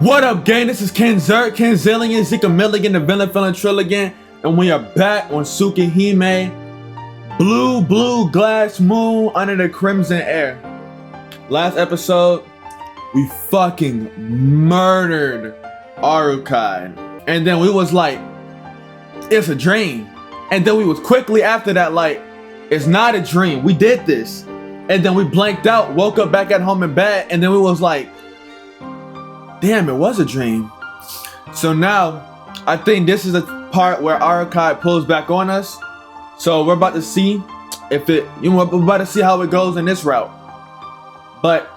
What up, gang? This is KenZerk, KenZillion, Zikamillion, the villain feeling Trilligan, and we are back on Tsukihime. Blue glass moon under the crimson air. Last episode, we fucking murdered Arukai. And then we was like, it's a dream. And then we was quickly after that like, it's not a dream. We did this. And then we blanked out, woke up back at home in bed, and then we was like, damn, it was a dream. So now, I think this is the part where Arukai pulls back on us. So we're about to see if it, we're about to see how it goes in this route. But,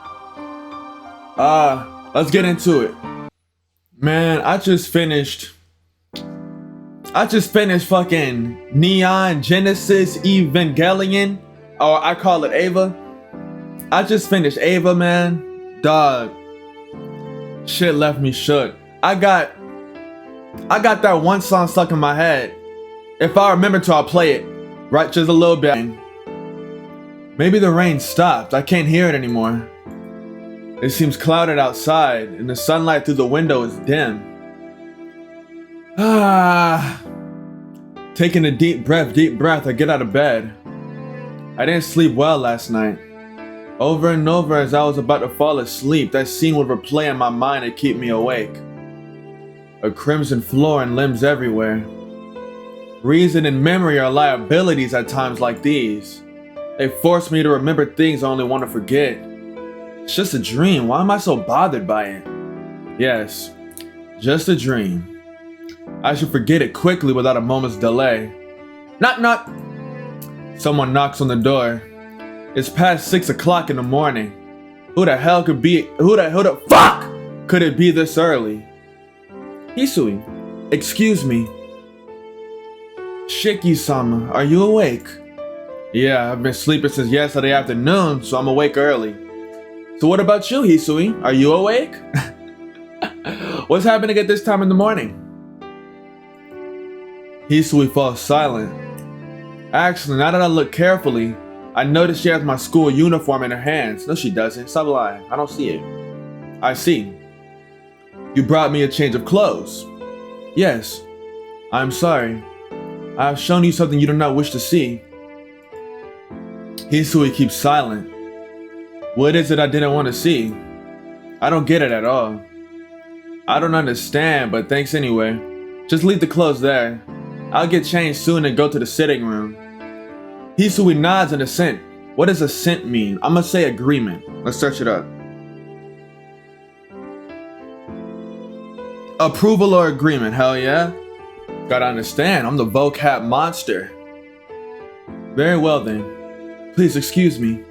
let's get into it. Man, I just finished fucking Neon Genesis Evangelion, or I call it Ava. I just finished Ava, man. Dog. Shit left me shook. I got that one song stuck in my head. If I remember to, I'll play it. Right, just a little bit. Maybe the rain stopped. I can't hear it anymore. It seems clouded outside, and the sunlight through the window is dim. Taking a deep breath, I get out of bed. I didn't sleep well last night. Over and over as I was about to fall asleep, that scene would replay in my mind to keep me awake. A crimson floor and limbs everywhere. Reason and memory are liabilities at times like these. They force me to remember things I only want to forget. It's just a dream. Why am I so bothered by it? Yes, just a dream. I should forget it quickly without a moment's delay. Knock, knock. Someone knocks on the door. It's past 6 o'clock in the morning. Who the fuck could it be this early? Hisui, excuse me. Shiki-sama, are you awake? Yeah, I've been sleeping since yesterday afternoon, so I'm awake early. So what about you, Hisui? Are you awake? What's happening at this time in the morning? Hisui falls silent. Actually, now that I look carefully, I noticed she has my school uniform in her hands. No, she doesn't. Stop lying. I don't see it. I see. You brought me a change of clothes. Yes. I'm sorry. I have shown you something you do not wish to see. Hisui keeps silent. What is it I didn't want to see? I don't get it at all. I don't understand, but thanks anyway. Just leave the clothes there. I'll get changed soon and go to the sitting room. Hisui nods in assent. What does assent mean? I'm gonna say agreement. Let's search it up. Approval or agreement, hell yeah. Gotta understand, I'm the vocab monster. Very well then. Please excuse me.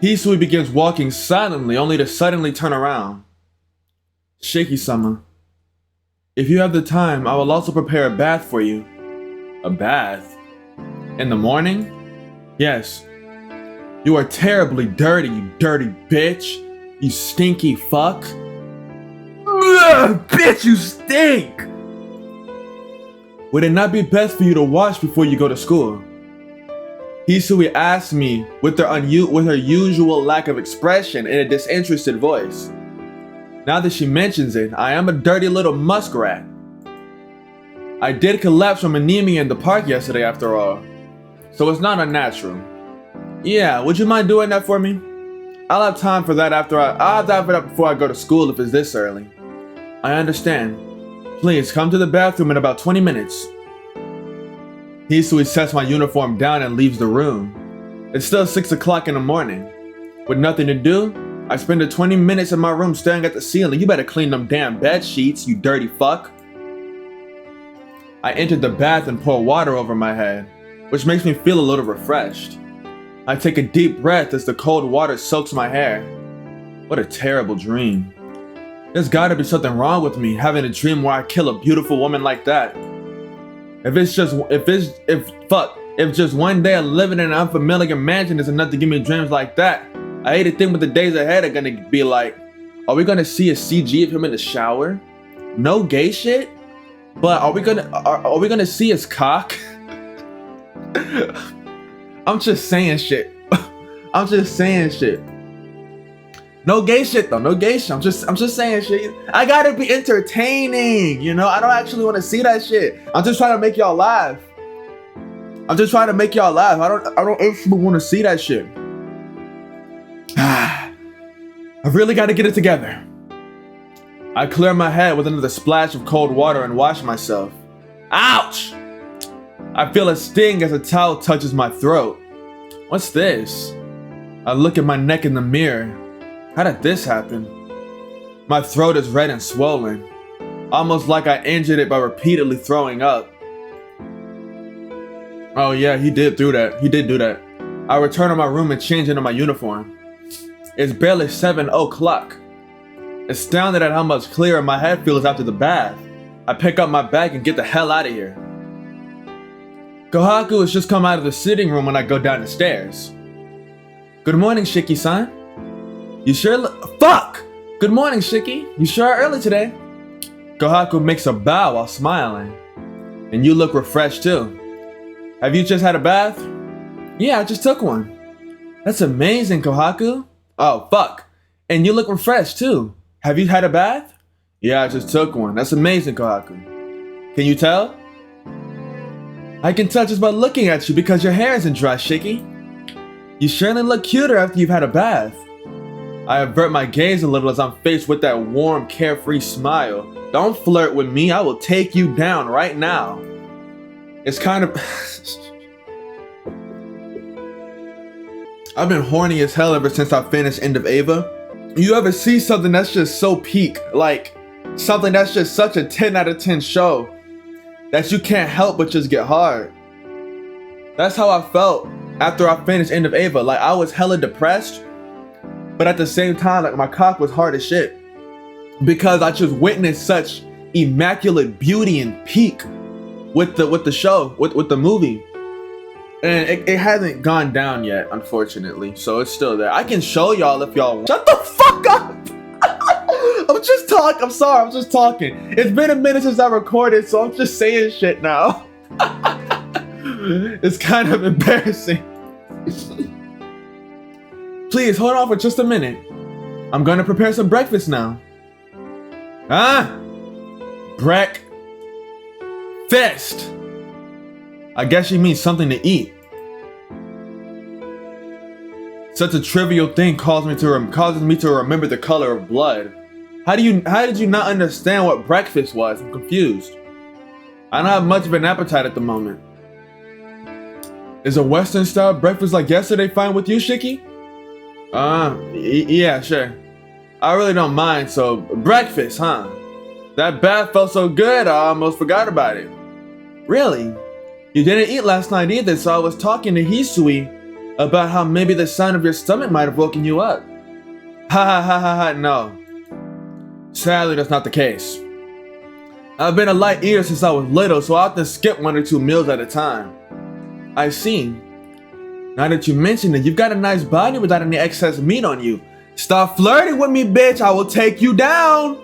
Hisui begins walking silently, only to suddenly turn around. Shiki-sama, if you have the time, I will also prepare a bath for you. A bath? In the morning? Yes. You are terribly dirty, you dirty bitch. You stinky fuck. Ugh, bitch, you stink! Would it not be best for you to wash before you go to school? Hisui asked me with her usual lack of expression in a disinterested voice. Now that she mentions it, I am a dirty little muskrat. I did collapse from anemia in the park yesterday after all. So it's not unnatural. Yeah, would you mind doing that for me? I'll have time for that before I go to school if it's this early. I understand. Please come to the bathroom in about 20 minutes. Hisui sets my uniform down and leaves the room. It's still 6 o'clock in the morning. With nothing to do, I spend the 20 minutes in my room staring at the ceiling. You better clean them damn bed sheets, you dirty fuck. I entered the bath and pour water over my head, which makes me feel a little refreshed. I take a deep breath as the cold water soaks my hair. What a terrible dream. There's gotta be something wrong with me having a dream where I kill a beautiful woman like that. If just one day of living in an unfamiliar mansion is enough to give me dreams like that, I hate to think what the days ahead are gonna be like. Are we gonna see a CG of him in the shower? No gay shit? But are we gonna see his cock? I'm just saying shit. No gay shit though, no gay shit. I'm just saying shit. I gotta be entertaining, you know? I don't actually want to see that shit. I'm just trying to make y'all laugh. I don't actually want to see that shit. I really gotta get it together. I clear my head with another splash of cold water and wash myself. Ouch! I feel a sting as a towel touches my throat. What's this? I look at my neck in the mirror. How did this happen? My throat is red and swollen, almost like I injured it by repeatedly throwing up. Oh yeah, he did do that. I return to my room and change into my uniform. It's barely 7 o'clock. Astounded at how much clearer my head feels after the bath, I pick up my bag and get the hell out of here. Kohaku has just come out of the sitting room when I go down the stairs. Good morning, Shiki-san. You sure fuck! Good morning, Shiki. You sure are early today. Kohaku makes a bow while smiling. And you look refreshed too. Have you just had a bath? Yeah, I just took one. That's amazing, Kohaku. Oh, fuck. And you look refreshed too. Have you had a bath? Yeah, I just took one. That's amazing, Kohaku. Can you tell? I can tell just by looking at you because your hair isn't dry, Shiki. You surely look cuter after you've had a bath. I avert my gaze a little as I'm faced with that warm, carefree smile. Don't flirt with me, I will take you down right now. It's kind of... I've been horny as hell ever since I finished End of Ava. You ever see something that's just so peak, like something that's just such a 10 out of 10 show that you can't help but just get hard? That's how I felt after I finished End of Ava. Like I was hella depressed, but at the same time, like my cock was hard as shit because I just witnessed such immaculate beauty and peak with the show, with the movie. And it hasn't gone down yet, unfortunately. So it's still there. I can show y'all if y'all want. Shut the fuck up! I'm sorry, I'm just talking. It's been a minute since I recorded, so I'm just saying shit now. It's kind of embarrassing. Please, hold on for just a minute. I'm gonna prepare some breakfast now. Breakfast. I guess she means something to eat. Such a trivial thing causes me to remember the color of blood. How did you not understand what breakfast was? I'm confused. I don't have much of an appetite at the moment. Is a Western style breakfast like yesterday fine with you, Shiki? Yeah, sure. I really don't mind, so breakfast, huh? That bath felt so good, I almost forgot about it. Really? You didn't eat last night either, so I was talking to Hisui about how maybe the sound of your stomach might have woken you up. Ha, no. Sadly, that's not the case. I've been a light eater since I was little, so I often skip 1 or 2 meals at a time. I see. Now that you mention it, you've got a nice body without any excess meat on you. Stop flirting with me, bitch. I will take you down.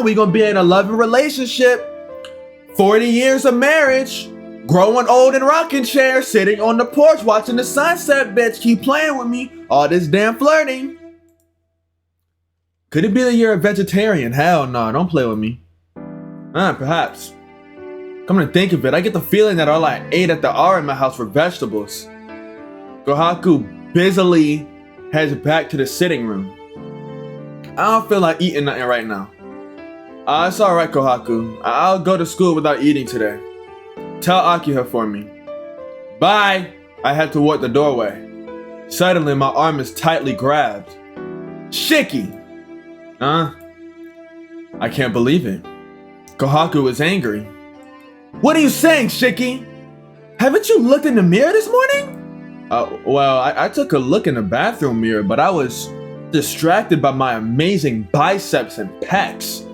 We gonna be in a loving relationship. 40 years of marriage. Growing old in rocking chair. Sitting on the porch watching the sunset, bitch. Keep playing with me. All this damn flirting. Could it be that you're a vegetarian? Hell no, don't play with me. Perhaps. Come to think of it, I get the feeling that all I ate at the R in my house were vegetables. Kohaku busily heads back to the sitting room. I don't feel like eating nothing right now. It's alright, Kohaku. I'll go to school without eating today. Tell Akiha for me. Bye! I head toward the doorway. Suddenly, my arm is tightly grabbed. Shiki! I can't believe it. Kohaku is angry. What are you saying, Shiki? Haven't you looked in the mirror this morning? Well, I took a look in the bathroom mirror, but I was distracted by my amazing biceps and pecs.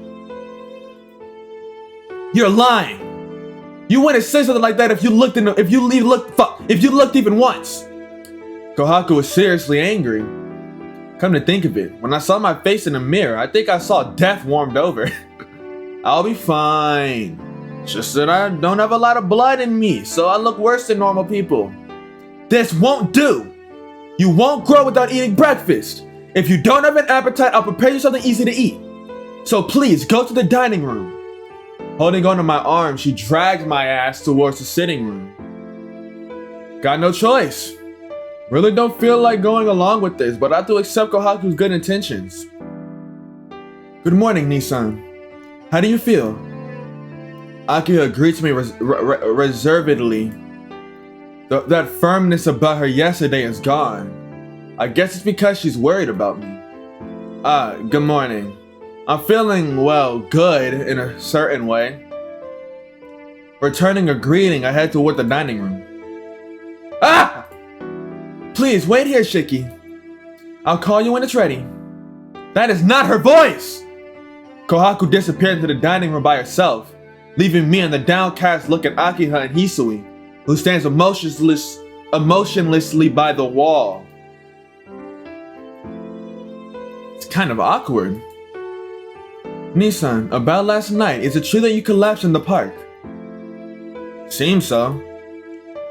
You're lying. You wouldn't say something like that if you looked even once. Kohaku was seriously angry. Come to think of it, when I saw my face in the mirror, I think I saw death warmed over. I'll be fine. Just that I don't have a lot of blood in me, so I look worse than normal people. This won't do. You won't grow without eating breakfast. If you don't have an appetite, I'll prepare you something easy to eat. So please, go to the dining room. Holding onto my arm, she dragged my ass towards the sitting room. Got no choice. Really don't feel like going along with this, but I have to accept Kohaku's good intentions. Good morning, Nissan. How do you feel? Akiha greets me reservedly. That firmness about her yesterday is gone. I guess it's because she's worried about me. Good morning. I'm feeling, well, good in a certain way. Returning a greeting, I head toward the dining room. Ah! Please, wait here, Shiki. I'll call you when it's ready. That is not her voice! Kohaku disappeared into the dining room by herself, leaving me and the downcast look at Akiha and Hisui, who stands emotionlessly by the wall. It's kind of awkward. Nissan, about last night, is it true that you collapsed in the park? Seems so.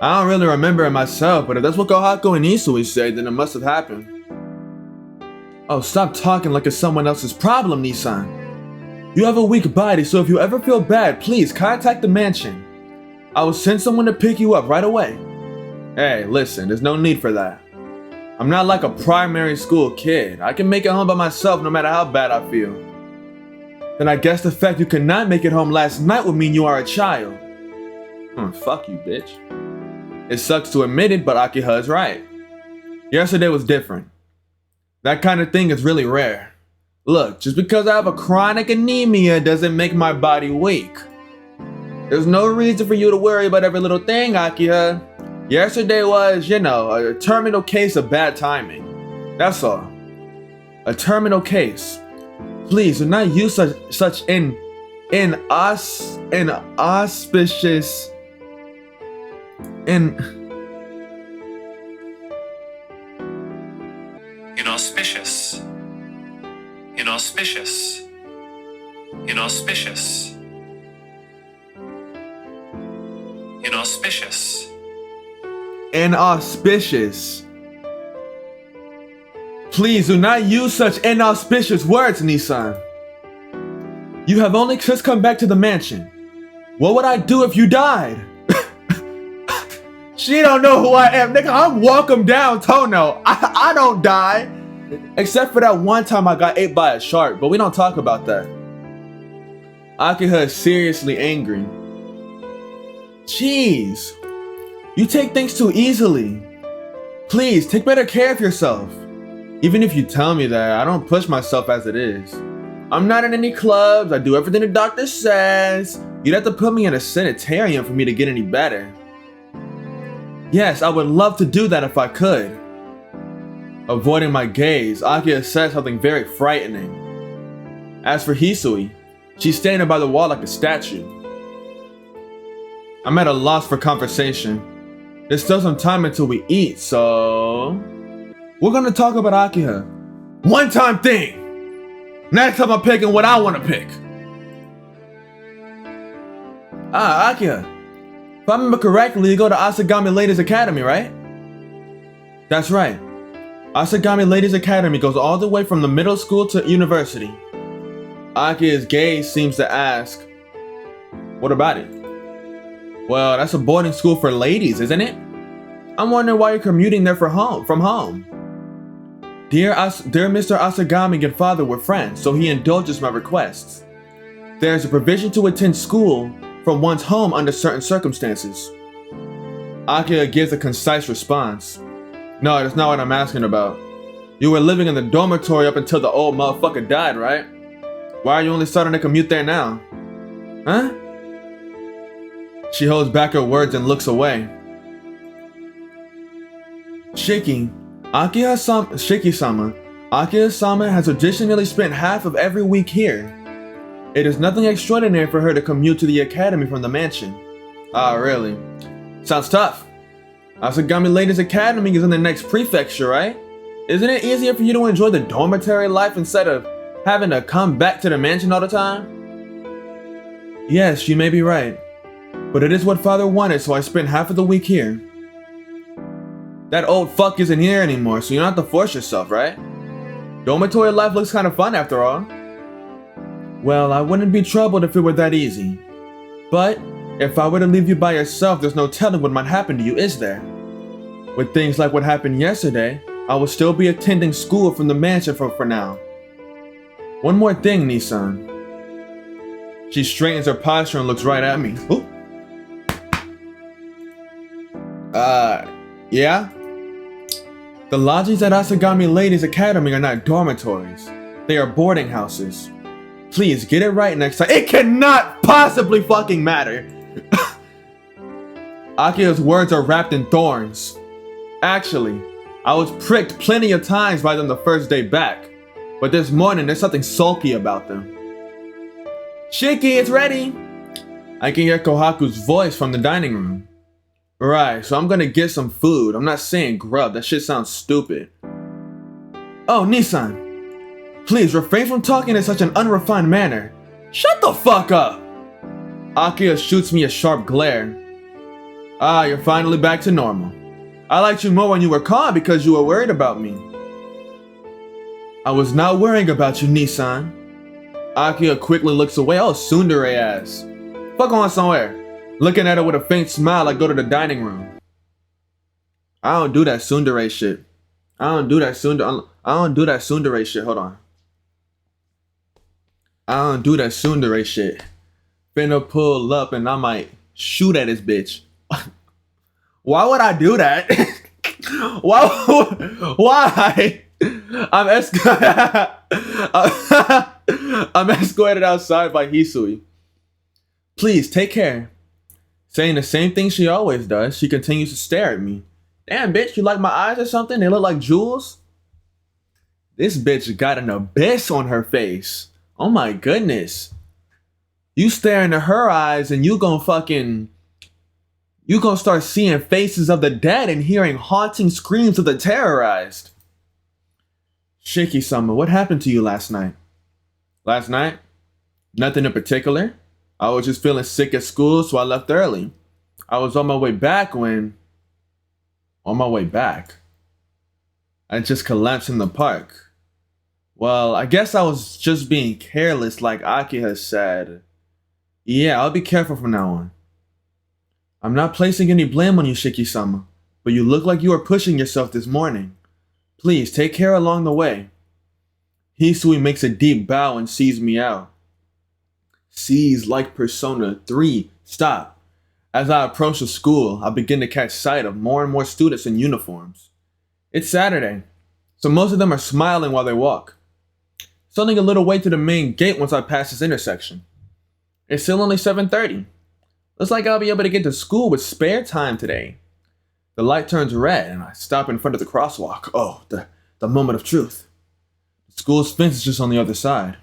I don't really remember it myself, but if that's what Kohaku and Hisui said, then it must have happened. Oh, stop talking like it's someone else's problem, Nissan. You have a weak body, so if you ever feel bad, please contact the mansion. I will send someone to pick you up right away. Hey, listen, there's no need for that. I'm not like a primary school kid. I can make it home by myself no matter how bad I feel. Then I guess the fact you could not make it home last night would mean you are a child. Fuck you, bitch. It sucks to admit it, but Akiha is right. Yesterday was different. That kind of thing is really rare. Look, just because I have a chronic anemia doesn't make my body weak. There's no reason for you to worry about every little thing, Akiha. Yesterday was, a terminal case of bad timing. That's all. A terminal case. Please do not use such inauspicious. Inauspicious. Please do not use such inauspicious words, Nissan. You have only just come back to the mansion. What would I do if you died? She don't know who I am, nigga. I'm welcome down, Tono. I don't die. Except for that one time I got ate by a shark, but we don't talk about that. Akiha is seriously angry. Jeez. You take things too easily. Please, take better care of yourself. Even if you tell me that, I don't push myself as it is. I'm not in any clubs, I do everything the doctor says. You'd have to put me in a sanitarium for me to get any better. Yes, I would love to do that if I could. Avoiding my gaze, Akiha said something very frightening. As for Hisui, she's standing by the wall like a statue. I'm at a loss for conversation. There's still some time until we eat, so... we're gonna talk about Akiha. One-time thing! Next time I'm picking what I want to pick. Akiha. If I remember correctly, you go to Asagami Ladies Academy, right? That's right. Asagami Ladies Academy goes all the way from the middle school to university. Akiha's gaze seems to ask, what about it? Well, that's a boarding school for ladies, isn't it? I'm wondering why you're commuting there from home. Dear Mr. Asagami and father were friends, so he indulges my requests. There's a provision to attend school from one's home under certain circumstances. Akiha gives a concise response. No, that's not what I'm asking about. You were living in the dormitory up until the old motherfucker died, right? Why are you only starting to commute there now? Huh? She holds back her words and looks away. Shiki-sama, Akiha-sama has traditionally spent half of every week here. It is nothing extraordinary for her to commute to the academy from the mansion. Ah, really? Sounds tough. Asagami Ladies Academy is in the next prefecture, right? Isn't it easier for you to enjoy the dormitory life instead of having to come back to the mansion all the time? Yes, you may be right. But it is what father wanted, so I spent half of the week here. That old fuck isn't here anymore, so you don't have to force yourself, right? Dormitory life looks kind of fun after all. Well, I wouldn't be troubled if it were that easy. But if I were to leave you by yourself, there's no telling what might happen to you, is there? With things like what happened yesterday, I will still be attending school from the mansion for now. One more thing, Nissan. She straightens her posture and looks right at me. Ooh. Yeah? The lodgings at Asagami Ladies Academy are not dormitories. They are boarding houses. Please, get it right next time. It cannot possibly fucking matter! Akia's words are wrapped in thorns. Actually, I was pricked plenty of times by them the first day back. But this morning, there's something sulky about them. Shiki, it's ready! I can hear Kohaku's voice from the dining room. Right, so I'm gonna get some food. I'm not saying grub, that shit sounds stupid. Oh, Nissan. Please refrain from talking in such an unrefined manner. Shut the fuck up! Akia shoots me a sharp glare. Ah, you're finally back to normal. I liked you more when you were calm because you were worried about me. I was not worrying about you, Nissan. Akia quickly looks away. Oh, tsundere ass. Fuck on somewhere. Looking at her with a faint smile, I go to the dining room. I don't do that tsundere shit. I don't do that tsundere shit. Hold on. I don't do that tsundere shit. Finna pull up and I might shoot at this bitch. Why would I do that? Why? I'm escorted outside by Hisui. Please, take care. Saying the same thing she always does, she continues to stare at me. Damn, bitch, you like my eyes or something? They look like jewels? This bitch got an abyss on her face. Oh my goodness. You stare into her eyes and you gonna start seeing faces of the dead and hearing haunting screams of the terrorized. Shiki-sama, what happened to you last night? Last night? Nothing in particular. I was just feeling sick at school, so I left early. I was on my way back when... I just collapsed in the park. Well, I guess I was just being careless like Aki has said. Yeah, I'll be careful from now on. I'm not placing any blame on you, Shiki-sama, but you look like you are pushing yourself this morning. Please, take care along the way. Hisui makes a deep bow and sees me out. Sees like Persona 3. Stop. As I approach the school, I begin to catch sight of more and more students in uniforms. It's Saturday, so most of them are smiling while they walk. It's only a little way to the main gate once I pass this intersection. It's still only 7:30. Looks like I'll be able to get to school with spare time today. The light turns red and I stop in front of the crosswalk. Oh, the moment of truth. The school's fence is just on the other side.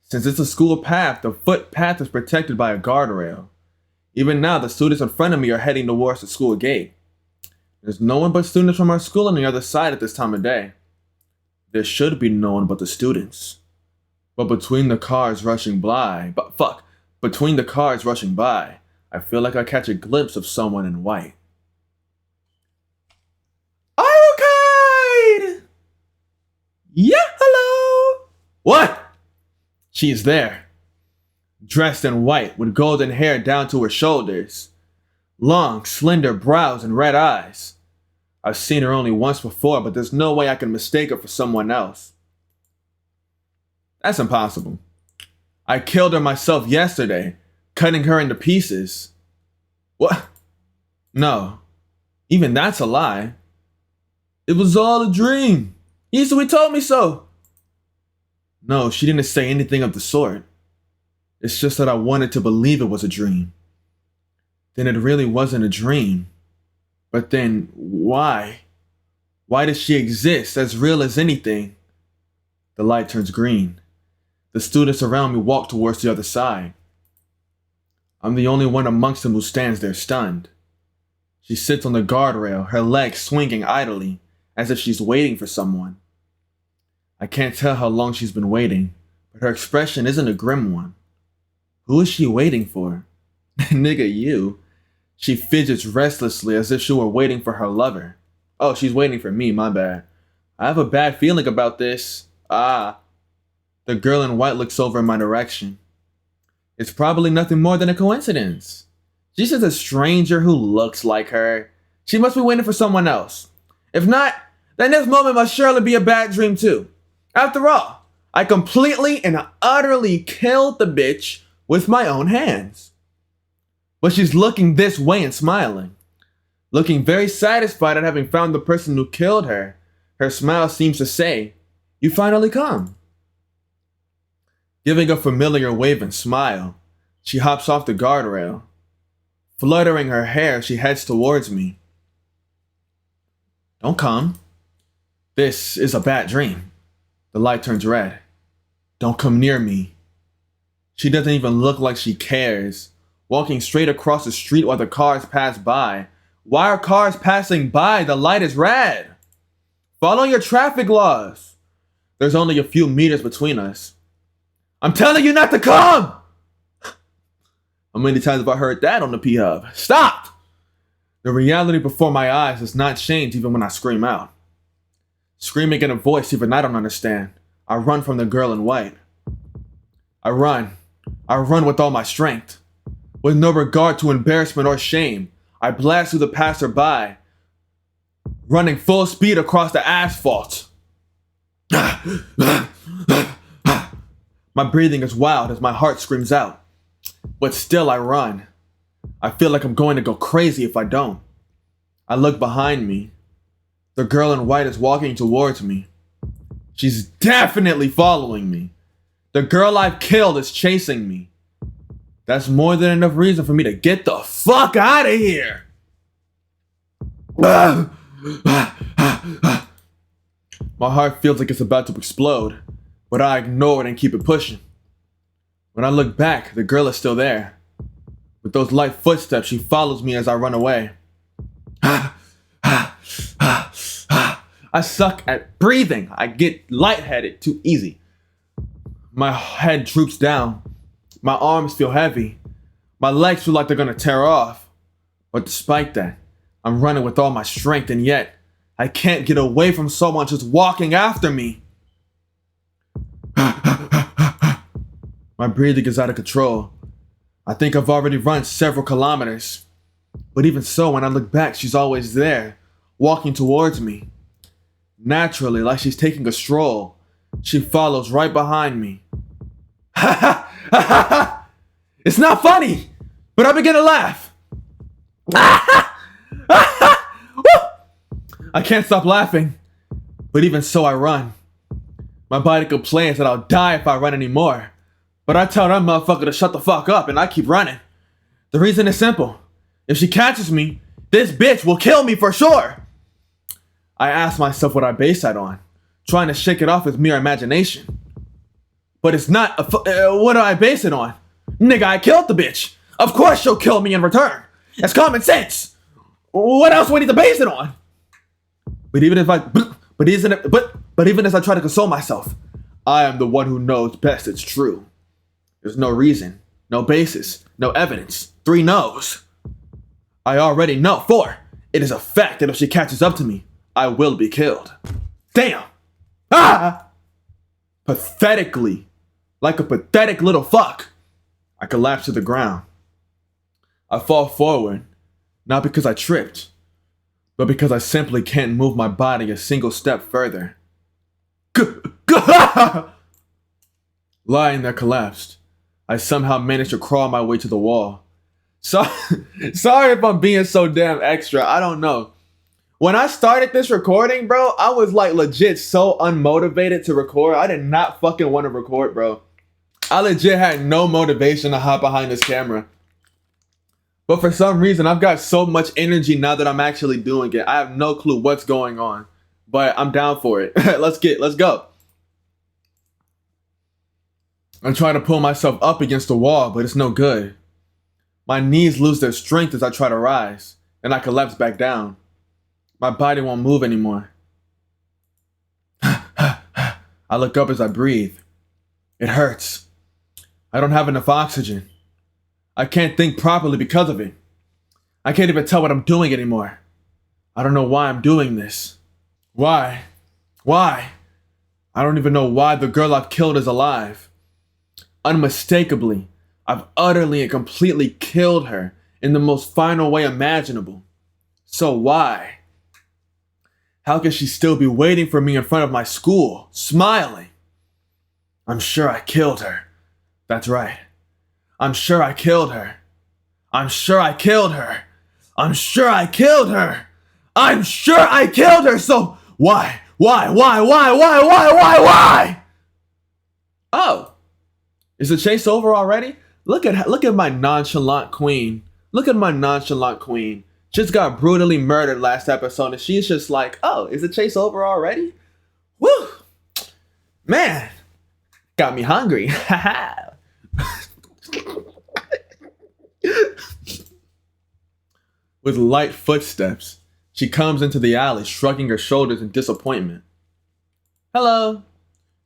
Since it's a school path, the footpath is protected by a guardrail. Even now, the students in front of me are heading towards the school gate. There's no one but students from our school on the other side at this time of day. There should be no one but the students. But between the cars rushing by, I feel like I catch a glimpse of someone in white. Arukide! Yeah, hello! What? She's there. Dressed in white with golden hair down to her shoulders. Long, slender brows and red eyes. I've seen her only once before, but there's no way I can mistake her for someone else. That's impossible. I killed her myself yesterday, cutting her into pieces. What? No. Even that's a lie. It was all a dream. Hisui told me so. No, she didn't say anything of the sort. It's just that I wanted to believe it was a dream. Then it really wasn't a dream. But then, why? Why does she exist as real as anything? The light turns green. The students around me walk towards the other side. I'm the only one amongst them who stands there stunned. She sits on the guardrail, her legs swinging idly, as if she's waiting for someone. I can't tell how long she's been waiting, but her expression isn't a grim one. Who is she waiting for? Nigga, you. She fidgets restlessly as if she were waiting for her lover. Oh, she's waiting for me, my bad. I have a bad feeling about this. Ah. The girl in white looks over in my direction. It's probably nothing more than a coincidence. She's just a stranger who looks like her. She must be waiting for someone else. If not, then this moment must surely be a bad dream too. After all, I completely and utterly killed the bitch with my own hands. But she's looking this way and smiling. Looking very satisfied at having found the person who killed her. Her smile seems to say, "You finally come." Giving a familiar wave and smile, she hops off the guardrail. Fluttering her hair, she heads towards me. Don't come. This is a bad dream. The light turns red. Don't come near me. She doesn't even look like she cares, walking straight across the street while the cars pass by. Why are cars passing by? The light is red. Follow your traffic laws. There's only a few meters between us. I'm telling you not to come! How many times have I heard that on the P-Hub? Stop! The reality before my eyes does not change even when I scream out. Screaming in a voice even I don't understand. I run from the girl in white. I run with all my strength. With no regard to embarrassment or shame, I blast through the passerby, running full speed across the asphalt. My breathing is wild as my heart screams out. But still I run. I feel like I'm going to go crazy if I don't. I look behind me. The girl in white is walking towards me. She's definitely following me. The girl I've killed is chasing me. That's more than enough reason for me to get the fuck out of here. My heart feels like it's about to explode, but I ignore it and keep it pushing. When I look back, the girl is still there. With those light footsteps, she follows me as I run away. I suck at breathing. I get lightheaded too easy. My head droops down. My arms feel heavy. My legs feel like they're gonna tear off. But despite that, I'm running with all my strength, and yet I can't get away from someone just walking after me. My breathing is out of control. I think I've already run several kilometers. But even so, when I look back, she's always there, walking towards me. Naturally, like she's taking a stroll, she follows right behind me. It's not funny, but I begin to laugh. I can't stop laughing, but even so I run. My body complains that I'll die if I run anymore, but I tell that motherfucker to shut the fuck up and I keep running. The reason is simple. If she catches me, this bitch will kill me for sure. I ask myself what I base that on, trying to shake it off as mere imagination. But it's not, what do I base it on? Nigga, I killed the bitch. Of course she'll kill me in return. It's common sense. What else would I need to base it on? But even as I try to console myself, I am the one who knows best it's true. There's no reason, no basis, no evidence. 3 no's. I already know. 4. It is a fact that if she catches up to me, I will be killed. Damn! Ah! Pathetically, like a pathetic little fuck, I collapse to the ground. I fall forward, not because I tripped, but because I simply can't move my body a single step further. Lying there collapsed, I somehow managed to crawl my way to the wall. Sorry if I'm being so damn extra, I don't know. When I started this recording, bro, I was like legit so unmotivated to record. I did not fucking want to record, bro. I legit had no motivation to hop behind this camera. But for some reason, I've got so much energy now that I'm actually doing it. I have no clue what's going on, but I'm down for it. Let's go. I'm trying to pull myself up against the wall, but it's no good. My knees lose their strength as I try to rise, and I collapse back down. My body won't move anymore. I look up as I breathe. It hurts. I don't have enough oxygen. I can't think properly because of it. I can't even tell what I'm doing anymore. I don't know why I'm doing this. Why? I don't even know why the girl I've killed is alive. Unmistakably, I've utterly and completely killed her in the most final way imaginable. So why? How can she still be waiting for me in front of my school, smiling? I'm sure I killed her. That's right. I'm sure I killed her. I'm sure I killed her. I'm sure I killed her. I'm sure I killed her. So why? Why? Oh, is the chase over already? Look at my nonchalant queen. Look at my nonchalant queen. Just got brutally murdered last episode, and she's just like, oh, is the chase over already? Woo! Man, got me hungry. With light footsteps, she comes into the alley, shrugging her shoulders in disappointment. Hello.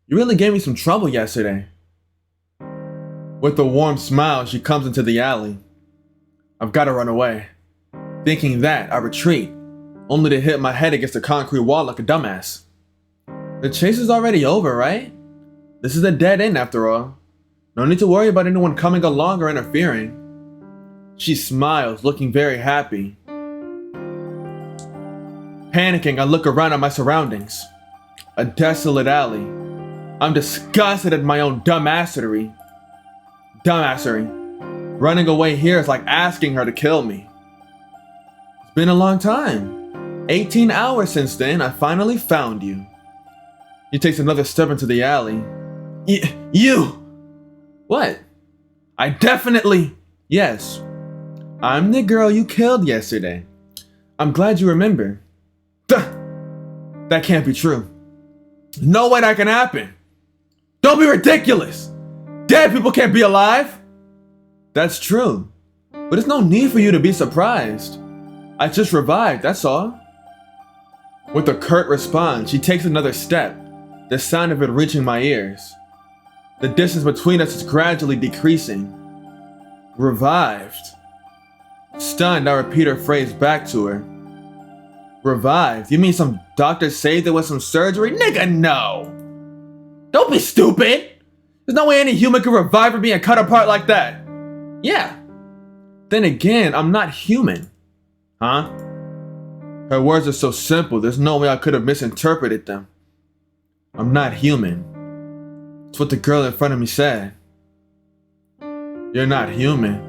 You really gave me some trouble yesterday. With a warm smile, she comes into the alley. I've got to run away. Thinking that, I retreat, only to hit my head against the concrete wall like a dumbass. The chase is already over, right? This is a dead end after all. No need to worry about anyone coming along or interfering. She smiles, looking very happy. Panicking, I look around at my surroundings. A desolate alley. I'm disgusted at my own dumbassery. Running away here is like asking her to kill me. It's been a long time. 18 hours since then, I finally found you. He takes another step into the alley. You! What? I definitely... Yes. I'm the girl you killed yesterday. I'm glad you remember. That can't be true. No way that can happen. Don't be ridiculous. Dead people can't be alive. That's true. But there's no need for you to be surprised. I just revived, that's all. With a curt response, she takes another step, the sound of it reaching my ears. The distance between us is gradually decreasing. Revived. Stunned, I repeat her phrase back to her. Revived? You mean some doctor saved it with some surgery? Nigga, no! Don't be stupid! There's no way any human could revive her being cut apart like that. Yeah. Then again, I'm not human. Huh? Her words are so simple, there's no way I could have misinterpreted them. I'm not human. It's what the girl in front of me said. You're not human.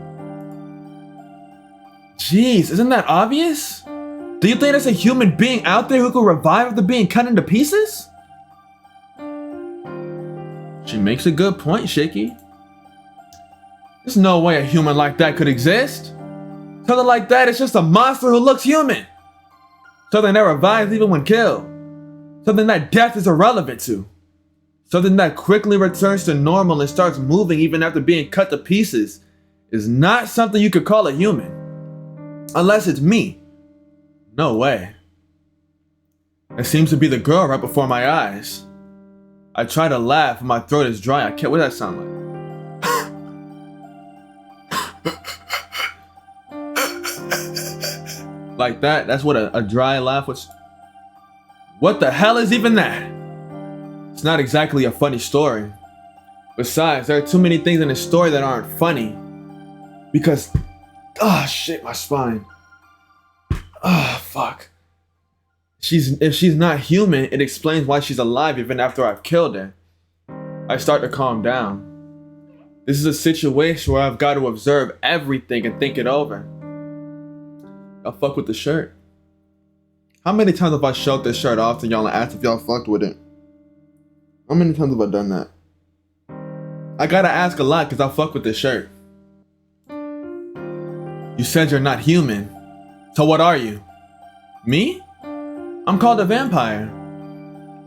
Jeez, isn't that obvious? Do you think there's a human being out there who could revive after being cut into pieces? She makes a good point, Shaky. There's no way a human like that could exist. Something like that is just a monster who looks human. Something that revives even when killed. Something that death is irrelevant to. Something that quickly returns to normal and starts moving even after being cut to pieces is not something you could call a human. Unless it's me. No way. It seems to be the girl right before my eyes. I try to laugh, but my throat is dry. I can't. What does that sound like? Like that? That's what a dry laugh was. What the hell is even that? It's not exactly a funny story. Besides, there are too many things in this story that aren't funny. Because, oh shit, my spine. Oh fuck. If she's not human, it explains why she's alive even after I've killed her. I start to calm down. This is a situation where I've got to observe everything and think it over. Y'all fuck with the shirt. How many times have I showed this shirt off to y'all and asked if y'all fucked with it? How many times have I done that? I gotta ask a lot because I fuck with this shirt. You said you're not human. So what are you? Me? I'm called a vampire.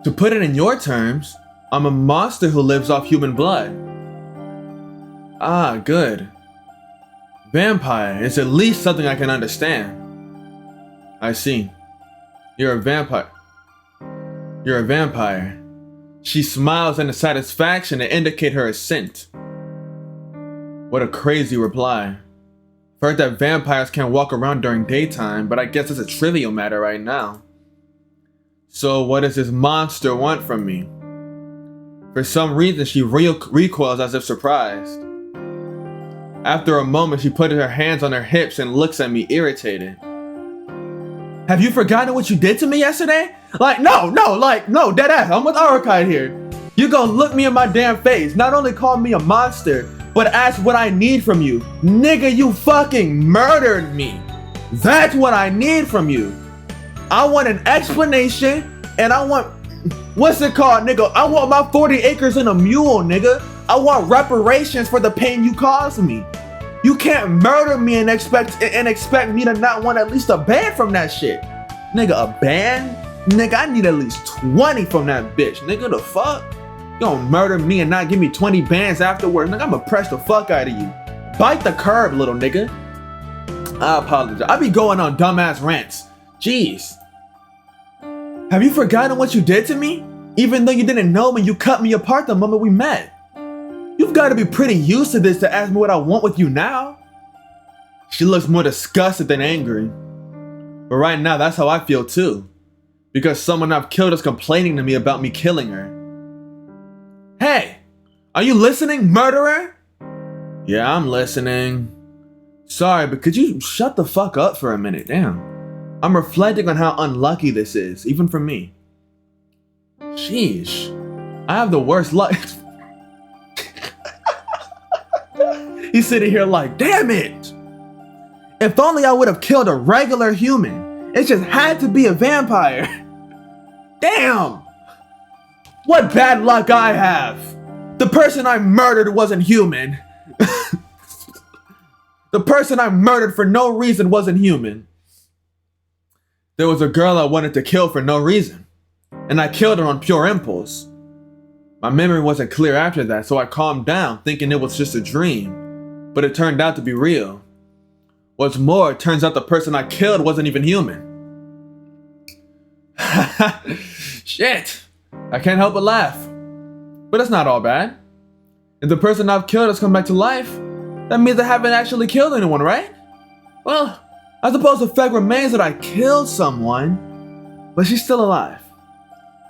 To put it in your terms, I'm a monster who lives off human blood. Ah, good. Vampire is at least something I can understand. I see. You're a vampire. You're a vampire. She smiles in a satisfaction to indicate her assent. What a crazy reply. I've heard that vampires can't walk around during daytime, but I guess it's a trivial matter right now. So what does this monster want from me? For some reason, she recoils as if surprised. After a moment, she put her hands on her hips and looks at me irritated. Have you forgotten what you did to me yesterday? No, deadass, I'm with Archive here. You gonna look me in my damn face, not only call me a monster, but ask what I need from you. Nigga, you fucking murdered me. That's what I need from you. I want an explanation, and I want, what's it called, nigga? I want my 40 acres and a mule, nigga. I want reparations for the pain you caused me. You can't murder me and expect me to not want at least a band from that shit. Nigga, a band? Nigga, I need at least 20 from that bitch. Nigga, the fuck? You gonna murder me and not give me 20 bands afterwards? Nigga, I'ma press the fuck out of you. Bite the curb, little nigga. I apologize. I be going on dumbass rants. Jeez. Have you forgotten what you did to me? Even though you didn't know me, you cut me apart the moment we met. You've got to be pretty used to this to ask me what I want with you now. She looks more disgusted than angry. But right now, that's how I feel too. Because someone I've killed is complaining to me about me killing her. Hey, are you listening, murderer? Yeah, I'm listening. Sorry, but could you shut the fuck up for a minute? Damn. I'm reflecting on how unlucky this is, even for me. Sheesh. I have the worst luck. He's sitting here like, damn it! If only I would have killed a regular human. It just had to be a vampire. Damn! What bad luck I have! The person I murdered wasn't human. The person I murdered for no reason wasn't human. There was a girl I wanted to kill for no reason, and I killed her on pure impulse. My memory wasn't clear after that, so I calmed down, thinking it was just a dream, but it turned out to be real. What's more, it turns out the person I killed wasn't even human. Shit! I can't help but laugh. But it's not all bad. If the person I've killed has come back to life, that means I haven't actually killed anyone, right? Well, I suppose the fact remains that I killed someone, but she's still alive.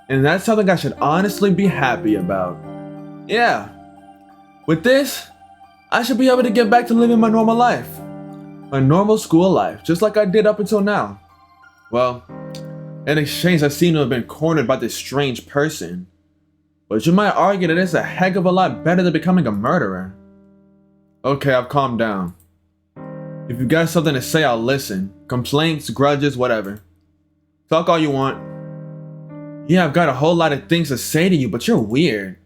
And that's something I should honestly be happy about. Yeah. With this, I should be able to get back to living my normal life. My normal school life, just like I did up until now. Well, in exchange, I seem to have been cornered by this strange person. But you might argue that it's a heck of a lot better than becoming a murderer. Okay, I've calmed down. If you got something to say, I'll listen. Complaints, grudges, whatever. Talk all you want. Yeah, I've got a whole lot of things to say to you, but you're weird.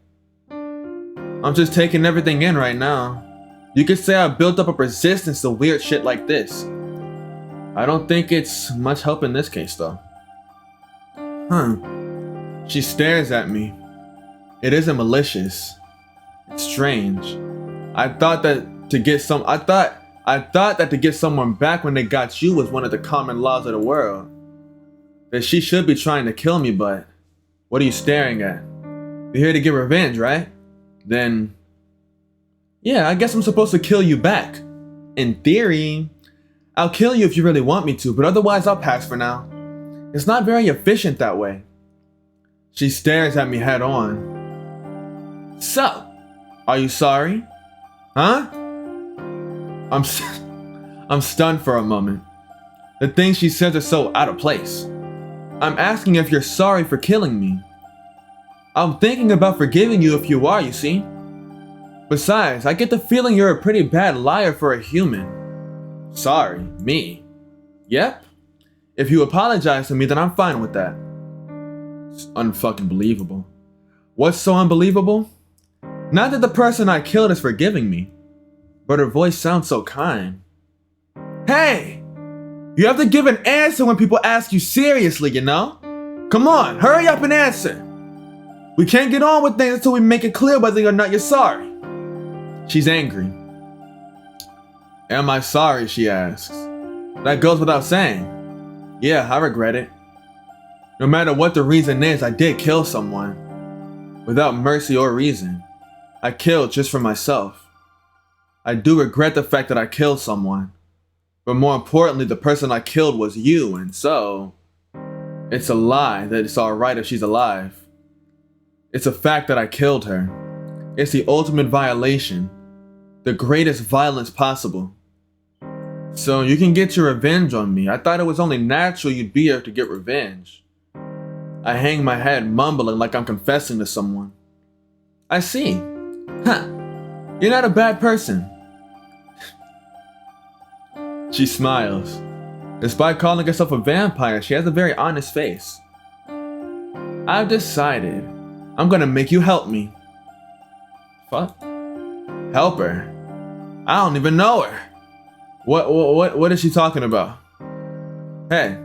I'm just taking everything in right now. You could say I built up a resistance to weird shit like this. I don't think it's much help in this case, though. She stares at me. It isn't malicious. It's strange. I thought that to get someone back when they got you was one of the common laws of the world. That she should be trying to kill me, but what are you staring at? You're here to get revenge, right? Then, yeah, I guess I'm supposed to kill you back. In theory, I'll kill you if you really want me to, but otherwise I'll pass for now. It's not very efficient that way. She stares at me head on. So, are you sorry? Huh? I'm stunned for a moment. The things she says are so out of place. I'm asking if you're sorry for killing me. I'm thinking about forgiving you if you are, you see. Besides, I get the feeling you're a pretty bad liar for a human. Sorry, me. Yep. If you apologize to me, then I'm fine with that. It's unfucking believable. What's so unbelievable? Not that the person I killed is forgiving me, but her voice sounds so kind. Hey! You have to give an answer when people ask you seriously, you know? Come on, hurry up and answer. We can't get on with things until we make it clear whether or not you're sorry. She's angry. Am I sorry, she asks. That goes without saying. Yeah, I regret it. No matter what the reason is, I did kill someone. Without mercy or reason. I killed just for myself. I do regret the fact that I killed someone. But more importantly, the person I killed was you, and so... it's a lie that it's alright if she's alive. It's a fact that I killed her. It's the ultimate violation. The greatest violence possible. So you can get your revenge on me. I thought it was only natural you'd be here to get revenge. I hang my head, mumbling like I'm confessing to someone. I see. Huh. You're not a bad person. She smiles. Despite calling herself a vampire, she has a very honest face. I've decided I'm gonna make you help me. Fuck? Help her? I don't even know her. What is she talking about? Hey,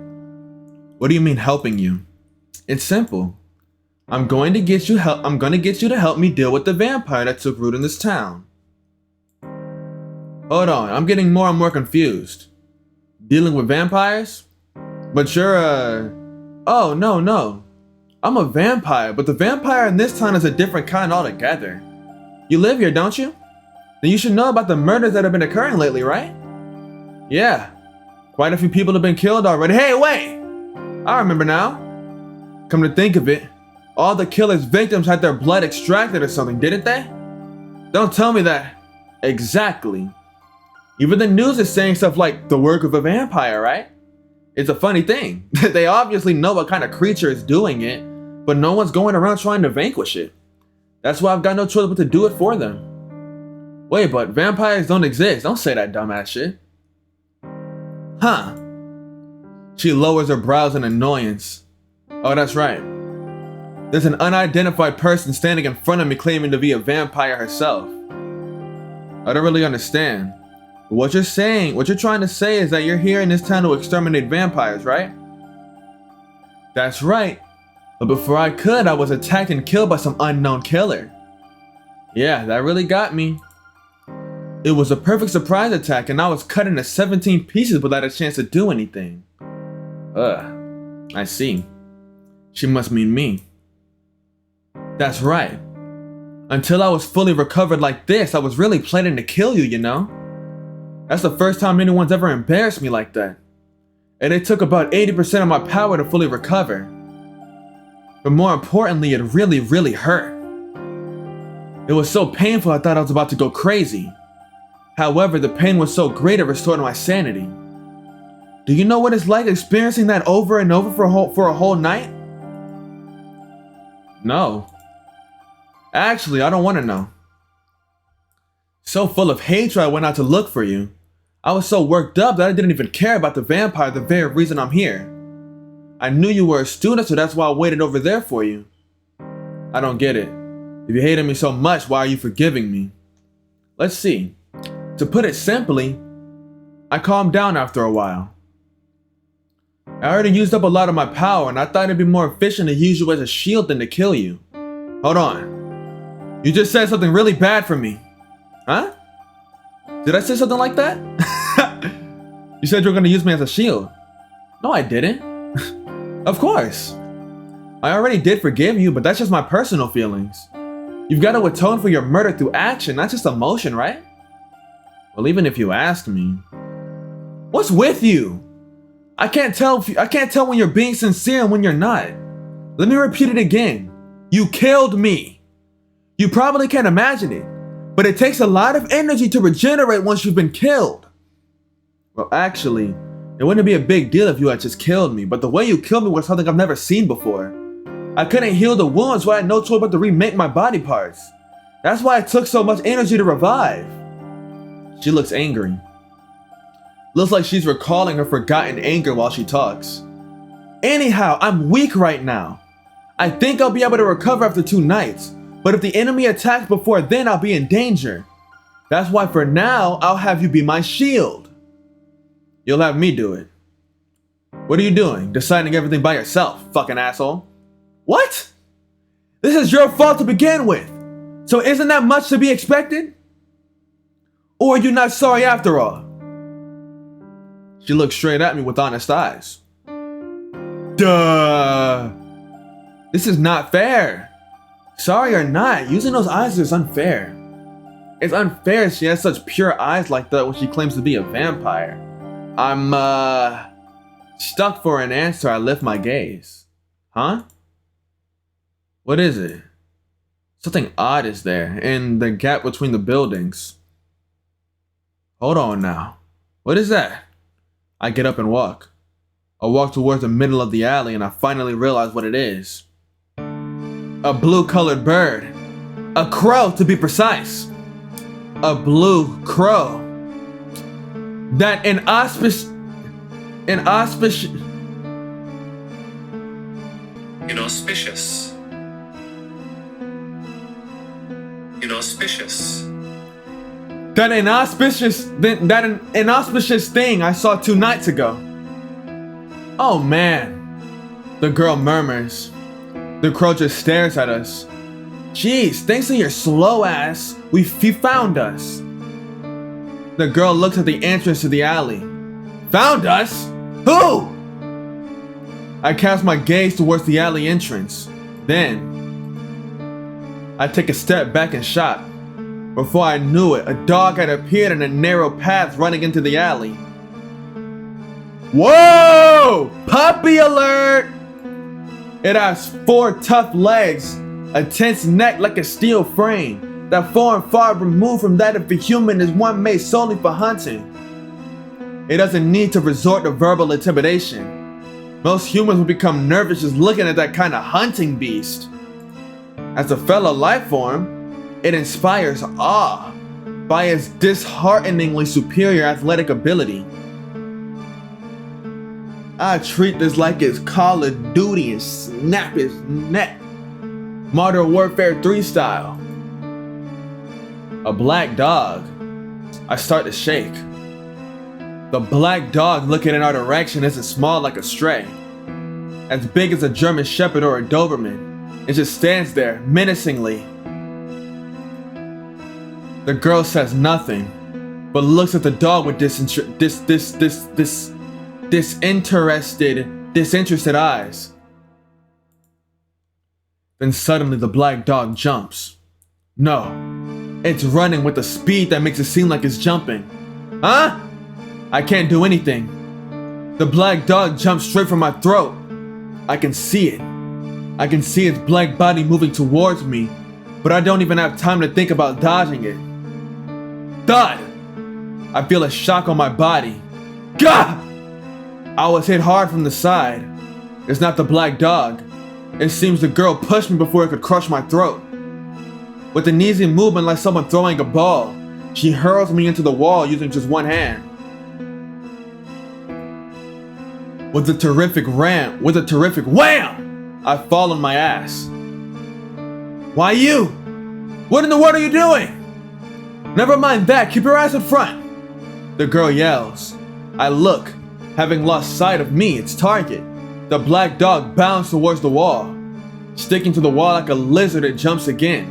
what do you mean helping you? It's simple. I'm going to get you to help me deal with the vampire that took root in this town. Hold on, I'm getting more and more confused. Dealing with vampires? But you're oh, no. I'm a vampire, but the vampire in this town is a different kind altogether. You live here, don't you? Then you should know about the murders that have been occurring lately, right? Yeah. Quite a few people have been killed already. Hey, wait! I remember now. Come to think of it, all the killers' victims had their blood extracted or something, didn't they? Don't tell me that. Exactly. Even the news is saying stuff like the work of a vampire, right? It's a funny thing. They obviously know what kind of creature is doing it, but no one's going around trying to vanquish it. That's why I've got no choice but to do it for them. Wait, but vampires don't exist. Don't say that dumbass shit. Huh. She lowers her brows in annoyance. Oh, that's right. There's an unidentified person standing in front of me claiming to be a vampire herself. I don't really understand. But what you're trying to say is that you're here in this town to exterminate vampires, right? That's right. But before I could, I was attacked and killed by some unknown killer. Yeah, that really got me. It was a perfect surprise attack and I was cut into 17 pieces without a chance to do anything. I see. She must mean me. That's right. Until I was fully recovered like this, I was really planning to kill you, you know? That's the first time anyone's ever embarrassed me like that. And it took about 80% of my power to fully recover. But more importantly, it really, really hurt. It was so painful I thought I was about to go crazy. However, the pain was so great it restored my sanity. Do you know what it's like experiencing that over and over for a whole night? No. Actually, I don't want to know. So full of hatred, I went out to look for you. I was so worked up that I didn't even care about the vampire, the very reason I'm here. I knew you were a student, so that's why I waited over there for you. I don't get it. If you hated me so much, why are you forgiving me? Let's see. To put it simply, I calmed down after a while. I already used up a lot of my power and I thought it'd be more efficient to use you as a shield than to kill you. Hold on. You just said something really bad for me. Huh? Did I say something like that? You said you were gonna use me as a shield. No, I didn't. Of course. I already did forgive you, but that's just my personal feelings. You've got to atone for your murder through action, not just emotion, right? Well, even if you ask me. What's with you? I can't tell when you're being sincere and when you're not. Let me repeat it again. You killed me. You probably can't imagine it, but it takes a lot of energy to regenerate once you've been killed. Well, actually, it wouldn't be a big deal if you had just killed me, but the way you killed me was something I've never seen before. I couldn't heal the wounds, so I had no choice but to remake my body parts. That's why it took so much energy to revive. She looks angry. Looks like she's recalling her forgotten anger while she talks. Anyhow, I'm weak right now. I think I'll be able to recover after 2 nights, but if the enemy attacks before then, I'll be in danger. That's why for now, I'll have you be my shield. You'll have me do it. What are you doing? Deciding everything by yourself, fucking asshole. What? This is your fault to begin with. So isn't that much to be expected? Or are you not sorry after all? She looks straight at me with honest eyes. Duh. This is not fair. Sorry or not, using those eyes is unfair. It's unfair she has such pure eyes like that when she claims to be a vampire. I'm, stuck for an answer. I lift my gaze. Huh? What is it? Something odd is there in the gap between the buildings. Hold on now. What is that? I get up and walk. I walk towards the middle of the alley and I finally realize what it is. A blue-colored bird. A crow, to be precise. A blue crow. That inauspicious. That inauspicious thing I saw 2 nights ago. Oh man, the girl murmurs. The crow just stares at us. Jeez, thanks to your slow ass, you found us. The girl looks at the entrance to the alley. Found us? Who? I cast my gaze towards the alley entrance. Then, I take a step back in shock. Before I knew it, a dog had appeared in a narrow path running into the alley. Whoa! Puppy alert! It has 4 tough legs, a tense neck like a steel frame, that far and far removed from that of a human is one made solely for hunting. It doesn't need to resort to verbal intimidation. Most humans will become nervous just looking at that kind of hunting beast. As a fellow life form, it inspires awe by its dishearteningly superior athletic ability. I treat this like it's Call of Duty and snap his neck. Modern Warfare 3 style. A black dog. I start to shake. The black dog looking in our direction isn't small like a stray. As big as a German Shepherd or a Doberman. It just stands there menacingly. The girl says nothing, but looks at the dog with disinterested eyes. Then suddenly the black dog jumps. No, it's running with a speed that makes it seem like it's jumping. Huh? I can't do anything. The black dog jumps straight for my throat. I can see it. I can see its black body moving towards me, but I don't even have time to think about dodging it. Thud! I feel a shock on my body. Gah! I was hit hard from the side. It's not the black dog. It seems the girl pushed me before it could crush my throat. With an easy movement like someone throwing a ball, she hurls me into the wall using just one hand. With a terrific wham! I fall on my ass. Why you? What in the world are you doing? Never mind that, keep your ass in front! The girl yells. I look. Having lost sight of me, its target, the black dog bounds towards the wall. Sticking to the wall like a lizard, it jumps again.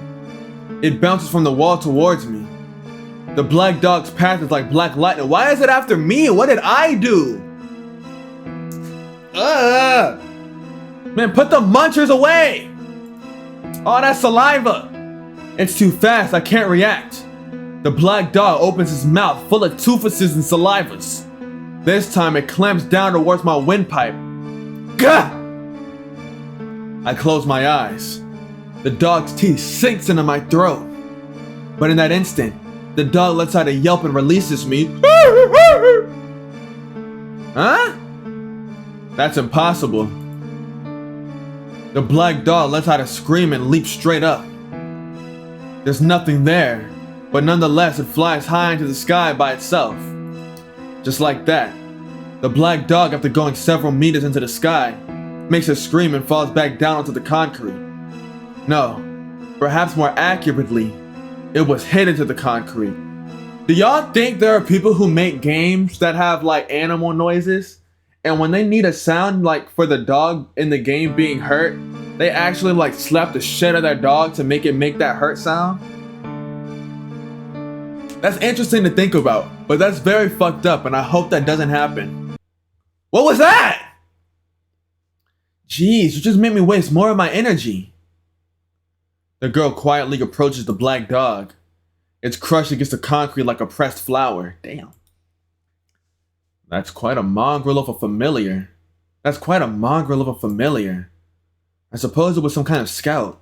It bounces from the wall towards me. The black dog's path is like black lightning. Why is it after me? What did I do? Man, put the munchers away! Oh, that's saliva! It's too fast, I can't react. The black dog opens his mouth full of toofuses and salivas. This time it clamps down towards my windpipe. Gah! I close my eyes. The dog's teeth sinks into my throat. But in that instant, the dog lets out a yelp and releases me. Huh? That's impossible. The black dog lets out a scream and leaps straight up. There's nothing there, but nonetheless it flies high into the sky by itself. Just like that, the black dog, after going several meters into the sky, makes a scream and falls back down onto the concrete. No, perhaps more accurately, it was hit into the concrete. Do y'all think there are people who make games that have like animal noises? And when they need a sound like for the dog in the game being hurt, they actually like slap the shit out of their dog to make it make that hurt sound? That's interesting to think about, but that's very fucked up and I hope that doesn't happen. What was that? Jeez, you just made me waste more of my energy. The girl quietly approaches the black dog. It's crushed against the concrete like a pressed flower. Damn. That's quite a mongrel of a familiar. I suppose it was some kind of scout.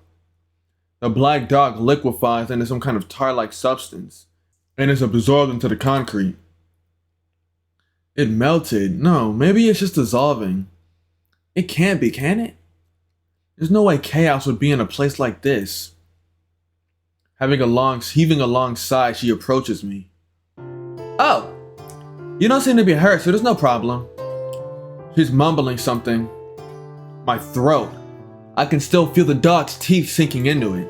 The black dog liquefies into some kind of tar-like substance and is absorbed into the concrete. It melted. No, maybe it's just dissolving. It can't be, can it? There's no way chaos would be in a place like this. Heaving a long sigh, she approaches me. Oh, you don't seem to be hurt, so there's no problem. She's mumbling something. My throat. I can still feel the dog's teeth sinking into it.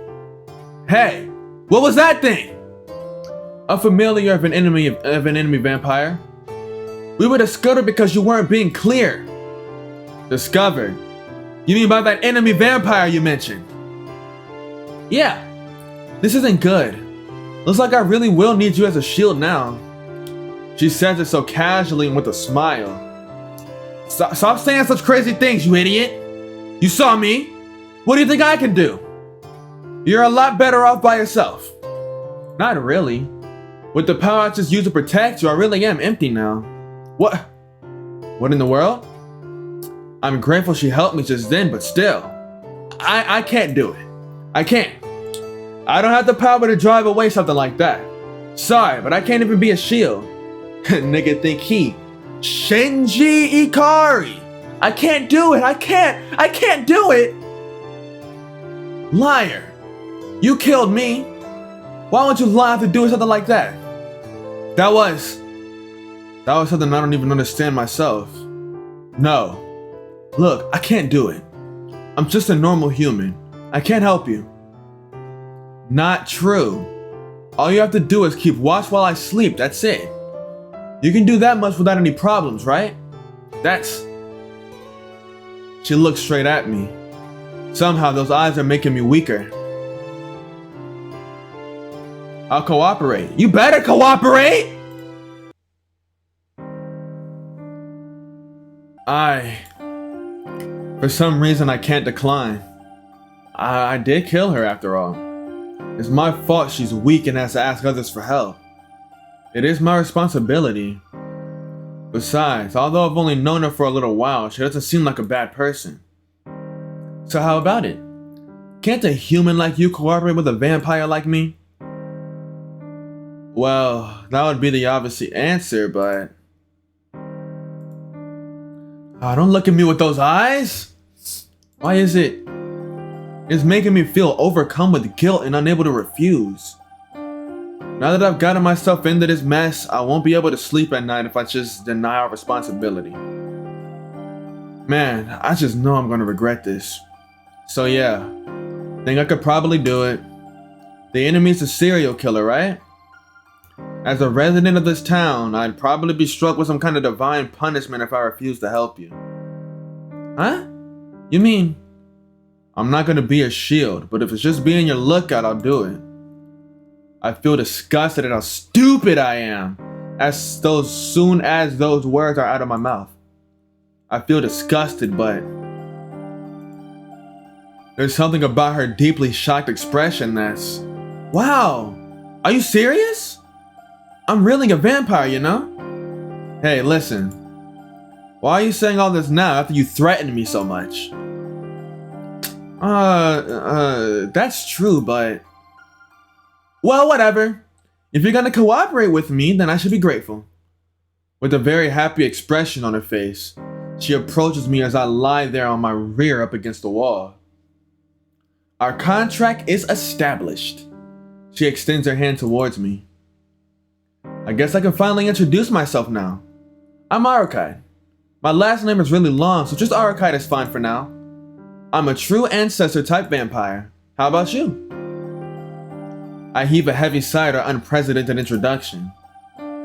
Hey, what was that thing? A familiar of an enemy vampire. We were discovered because you weren't being clear. Discovered? You mean by that enemy vampire you mentioned? Yeah. This isn't good. Looks like I really will need you as a shield now. She says it so casually and with a smile. Stop saying such crazy things, you idiot. You saw me. What do you think I can do? You're a lot better off by yourself. Not really. With the power I just used to protect you, I really am empty now. What? What in the world? I'm grateful she helped me just then, but still. I can't do it. I can't. I don't have the power to drive away something like that. Sorry, but I can't even be a shield. Nigga think he Shinji Ikari. I can't do it. I can't do it. Liar. You killed me. Why would you lie to do something like that? That was something I don't even understand myself. No. Look, I can't do it. I'm just a normal human. I can't help you. Not true. All you have to do is keep watch while I sleep, that's it. You can do that much without any problems, right? She looks straight at me. Somehow those eyes are making me weaker. I'll cooperate. You better cooperate! For some reason I can't decline. I did kill her after all. It's my fault she's weak and has to ask others for help. It is my responsibility. Besides, although I've only known her for a little while, she doesn't seem like a bad person. So how about it? Can't a human like you cooperate with a vampire like me? Well, that would be the obvious answer, but... Oh, don't look at me with those eyes! Why is it? It's making me feel overcome with guilt and unable to refuse. Now that I've gotten myself into this mess, I won't be able to sleep at night if I just deny our responsibility. Man, I just know I'm gonna regret this. So yeah, think I could probably do it. The enemy's a serial killer, right? As a resident of this town, I'd probably be struck with some kind of divine punishment if I refused to help you. Huh? You mean, I'm not gonna be a shield, but if it's just being your lookout, I'll do it. I feel disgusted at how stupid I am soon as those words are out of my mouth. I feel disgusted, but there's something about her deeply shocked expression that's, wow, are you serious? I'm really a vampire, you know? Hey, listen, why are you saying all this now after you threatened me so much? That's true, but... Well, whatever. If you're gonna cooperate with me, then I should be grateful. With a very happy expression on her face, she approaches me as I lie there on my rear up against the wall. Our contract is established. She extends her hand towards me. I guess I can finally introduce myself now. I'm Arakite. My last name is really long, so just Arakite is fine for now. I'm a true ancestor type vampire. How about you? I heave a heavy sigh at our unprecedented introduction.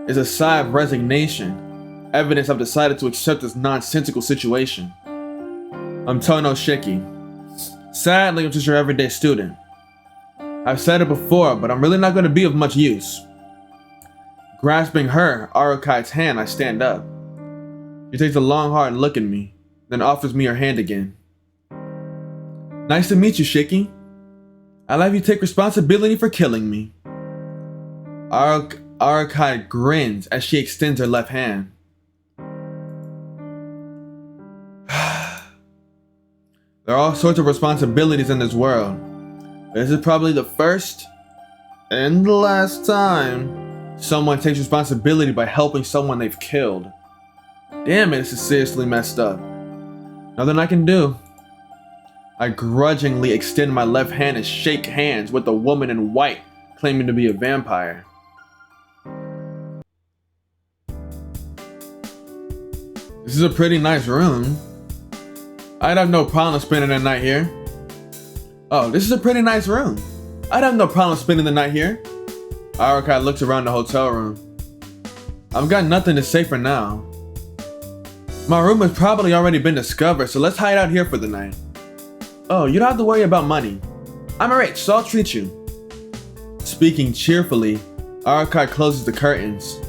It's a sigh of resignation, evidence I've decided to accept this nonsensical situation. I'm Tono Shiki. Sadly, I'm just your everyday student. I've said it before, but I'm really not going to be of much use. Grasping her, Arakite's hand, I stand up. She takes a long, hard look at me, then offers me her hand again. Nice to meet you, Shiki. I'll have you take responsibility for killing me. Arakite grins as she extends her left hand. There are all sorts of responsibilities in this world. This is probably the first and the last time someone takes responsibility by helping someone they've killed. Damn it, this is seriously messed up. Nothing I can do. I grudgingly extend my left hand and shake hands with the woman in white claiming to be a vampire. This is a pretty nice room. I'd have no problem spending the night here. Oh, this is a pretty nice room. I'd have no problem spending the night here. Arukai looks around the hotel room. I've got nothing to say for now. My room has probably already been discovered, so let's hide out here for the night. Oh, you don't have to worry about money. I'm rich, so I'll treat you. Speaking cheerfully, Arukai closes the curtains.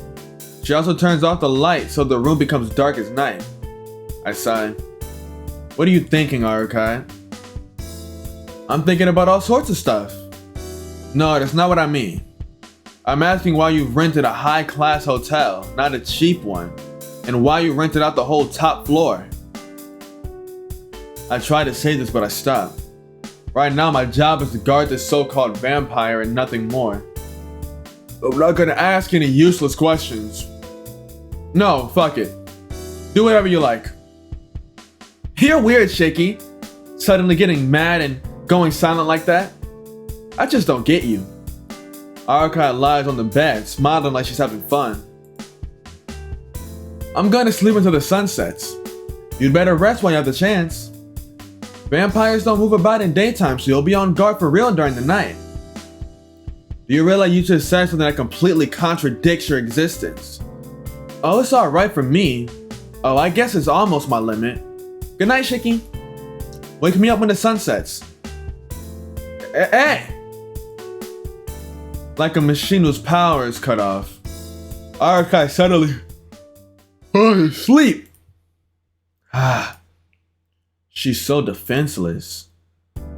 She also turns off the light so the room becomes dark as night. I sigh. What are you thinking, Arukai? I'm thinking about all sorts of stuff. No, that's not what I mean. I'm asking why you've rented a high-class hotel, not a cheap one, and why you rented out the whole top floor. I try to say this, but I stop. Right now, my job is to guard this so-called vampire and nothing more. But we're not gonna ask any useless questions. No, fuck it. Do whatever you like. You're weird, Shaky. Suddenly getting mad and going silent like that. I just don't get you. Arukai lies on the bed, smiling like she's having fun. I'm gonna sleep until the sun sets. You'd better rest while you have the chance. Vampires don't move about in daytime, so you'll be on guard for real during the night. Do you realize you just said something that completely contradicts your existence? Oh, it's alright for me. Oh, I guess it's almost my limit. Good night, Shiki. Wake me up when the sun sets. Hey! Like a machine whose power is cut off, Arukai suddenly sleep. She's so defenseless.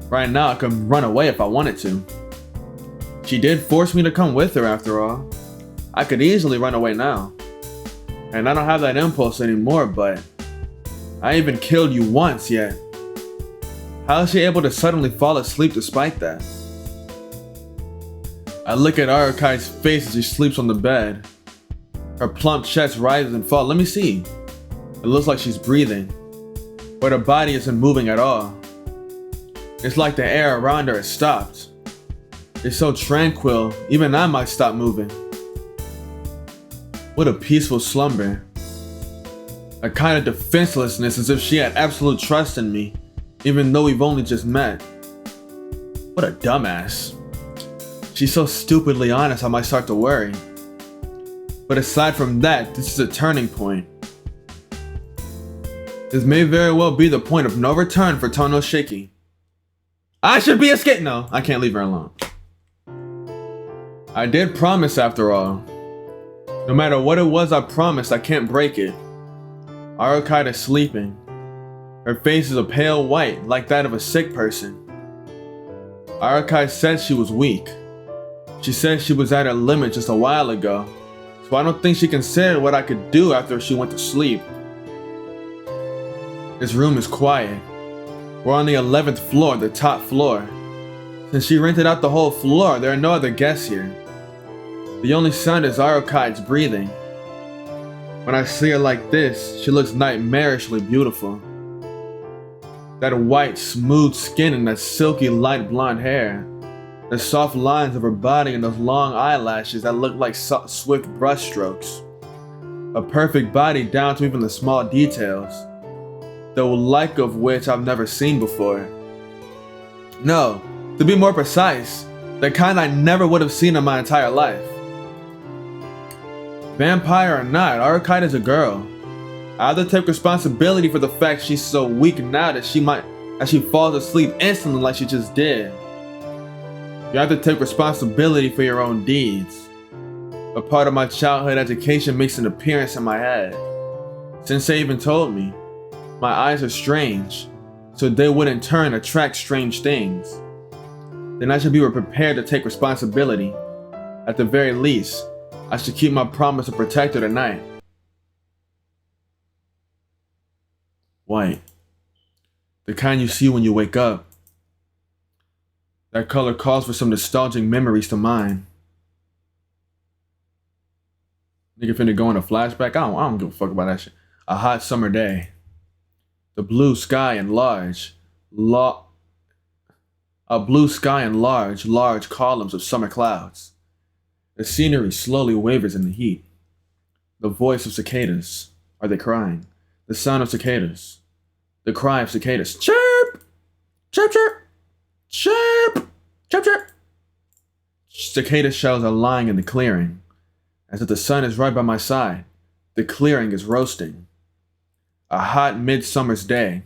Right now I could run away if I wanted to. She did force me to come with her after all. I could easily run away now. And I don't have that impulse anymore, but I even killed you once yet. How is she able to suddenly fall asleep despite that? I look at Arukai's face as she sleeps on the bed. Her plump chest rises and falls. Let me see. It looks like she's breathing, but her body isn't moving at all. It's like the air around her has stopped. It's so tranquil, even I might stop moving. What a peaceful slumber. A kind of defenselessness, as if she had absolute trust in me, even though we've only just met. What a dumbass. She's so stupidly honest I might start to worry. But aside from that, this is a turning point. This may very well be the point of no return for Tono Shiki. I should be a skit. No, I can't leave her alone. I did promise after all. No matter what it was I promised, I can't break it. Arukai is sleeping. Her face is a pale white, like that of a sick person. Arukai said she was weak. She said she was at her limit just a while ago, so I don't think she considered what I could do after she went to sleep. This room is quiet. We're on the 11th floor, the top floor. Since she rented out the whole floor, there are no other guests here. The only sound is Arukai's breathing. When I see her like this, she looks nightmarishly beautiful. That white, smooth skin and that silky light blonde hair. The soft lines of her body and those long eyelashes that look like swift brushstrokes. A perfect body down to even the small details. The like of which I've never seen before. No, to be more precise, the kind I never would have seen in my entire life. Vampire or not, Arukai is a girl. I have to take responsibility for the fact she's so weak now that she falls asleep instantly like she just did. You have to take responsibility for your own deeds. A part of my childhood education makes an appearance in my head. Sensei even told me, my eyes are strange, so they would in turn attract strange things. Then I should be prepared to take responsibility. At the very least, I should keep my promise to protect her tonight. White. The kind you see when you wake up. That color calls for some nostalgic memories to mine. Nigga finna go in a flashback? I don't give a fuck about that shit. A hot summer day. The blue sky and large columns of summer clouds. The scenery slowly wavers in the heat. The voice of cicadas. Are they crying? The sound of cicadas. The cry of cicadas. Chirp! Chirp, chirp! Chirp! Chirp, chirp! Cicada shells are lying in the clearing. As if the sun is right by my side. The clearing is roasting. A hot midsummer's day.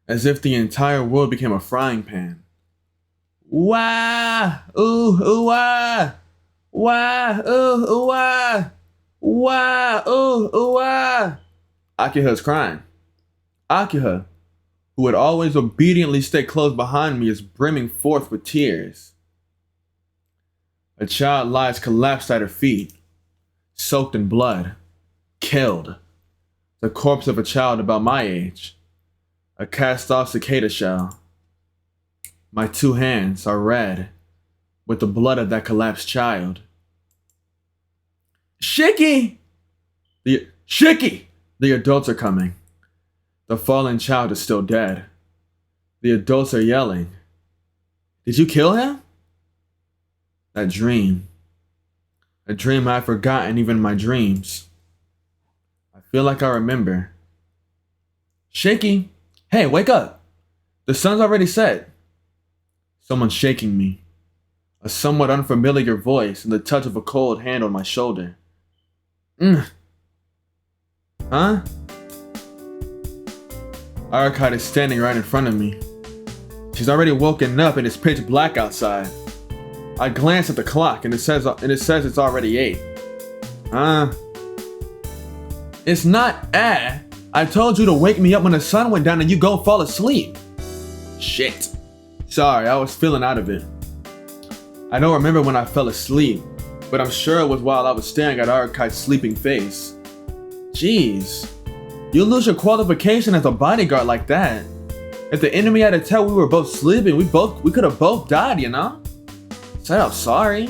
As if the entire world became a frying pan. Wah! Ooh, ooh, wah! Wah! Ooh, ooh, wah! Wah! Ooh, ooh, wah! Akiha's crying. Akiha, who would always obediently stay close behind me, is brimming forth with tears. A child lies collapsed at her feet, soaked in blood, killed. The corpse of a child about my age. A cast-off cicada shell. My 2 hands are red with the blood of that collapsed child. Shiki! The adults are coming. The fallen child is still dead. The adults are yelling. Did you kill him? That dream. A dream I've forgotten even my dreams. I feel like I remember. Shaky! Hey, wake up! The sun's already set. Someone's shaking me. A somewhat unfamiliar voice and the touch of a cold hand on my shoulder. Huh? Arcade is standing right in front of me. She's already woken up and it's pitch black outside. I glance at the clock and it says it's already 8. It's not I told you to wake me up when the sun went down and you go fall asleep. Shit. Sorry, I was feeling out of it. I don't remember when I fell asleep, but I'm sure it was while I was staring at Araka's sleeping face. Jeez. You lose your qualification as a bodyguard like that. If the enemy had to tell we were both sleeping, we could have both died, you know? Said I'm sorry.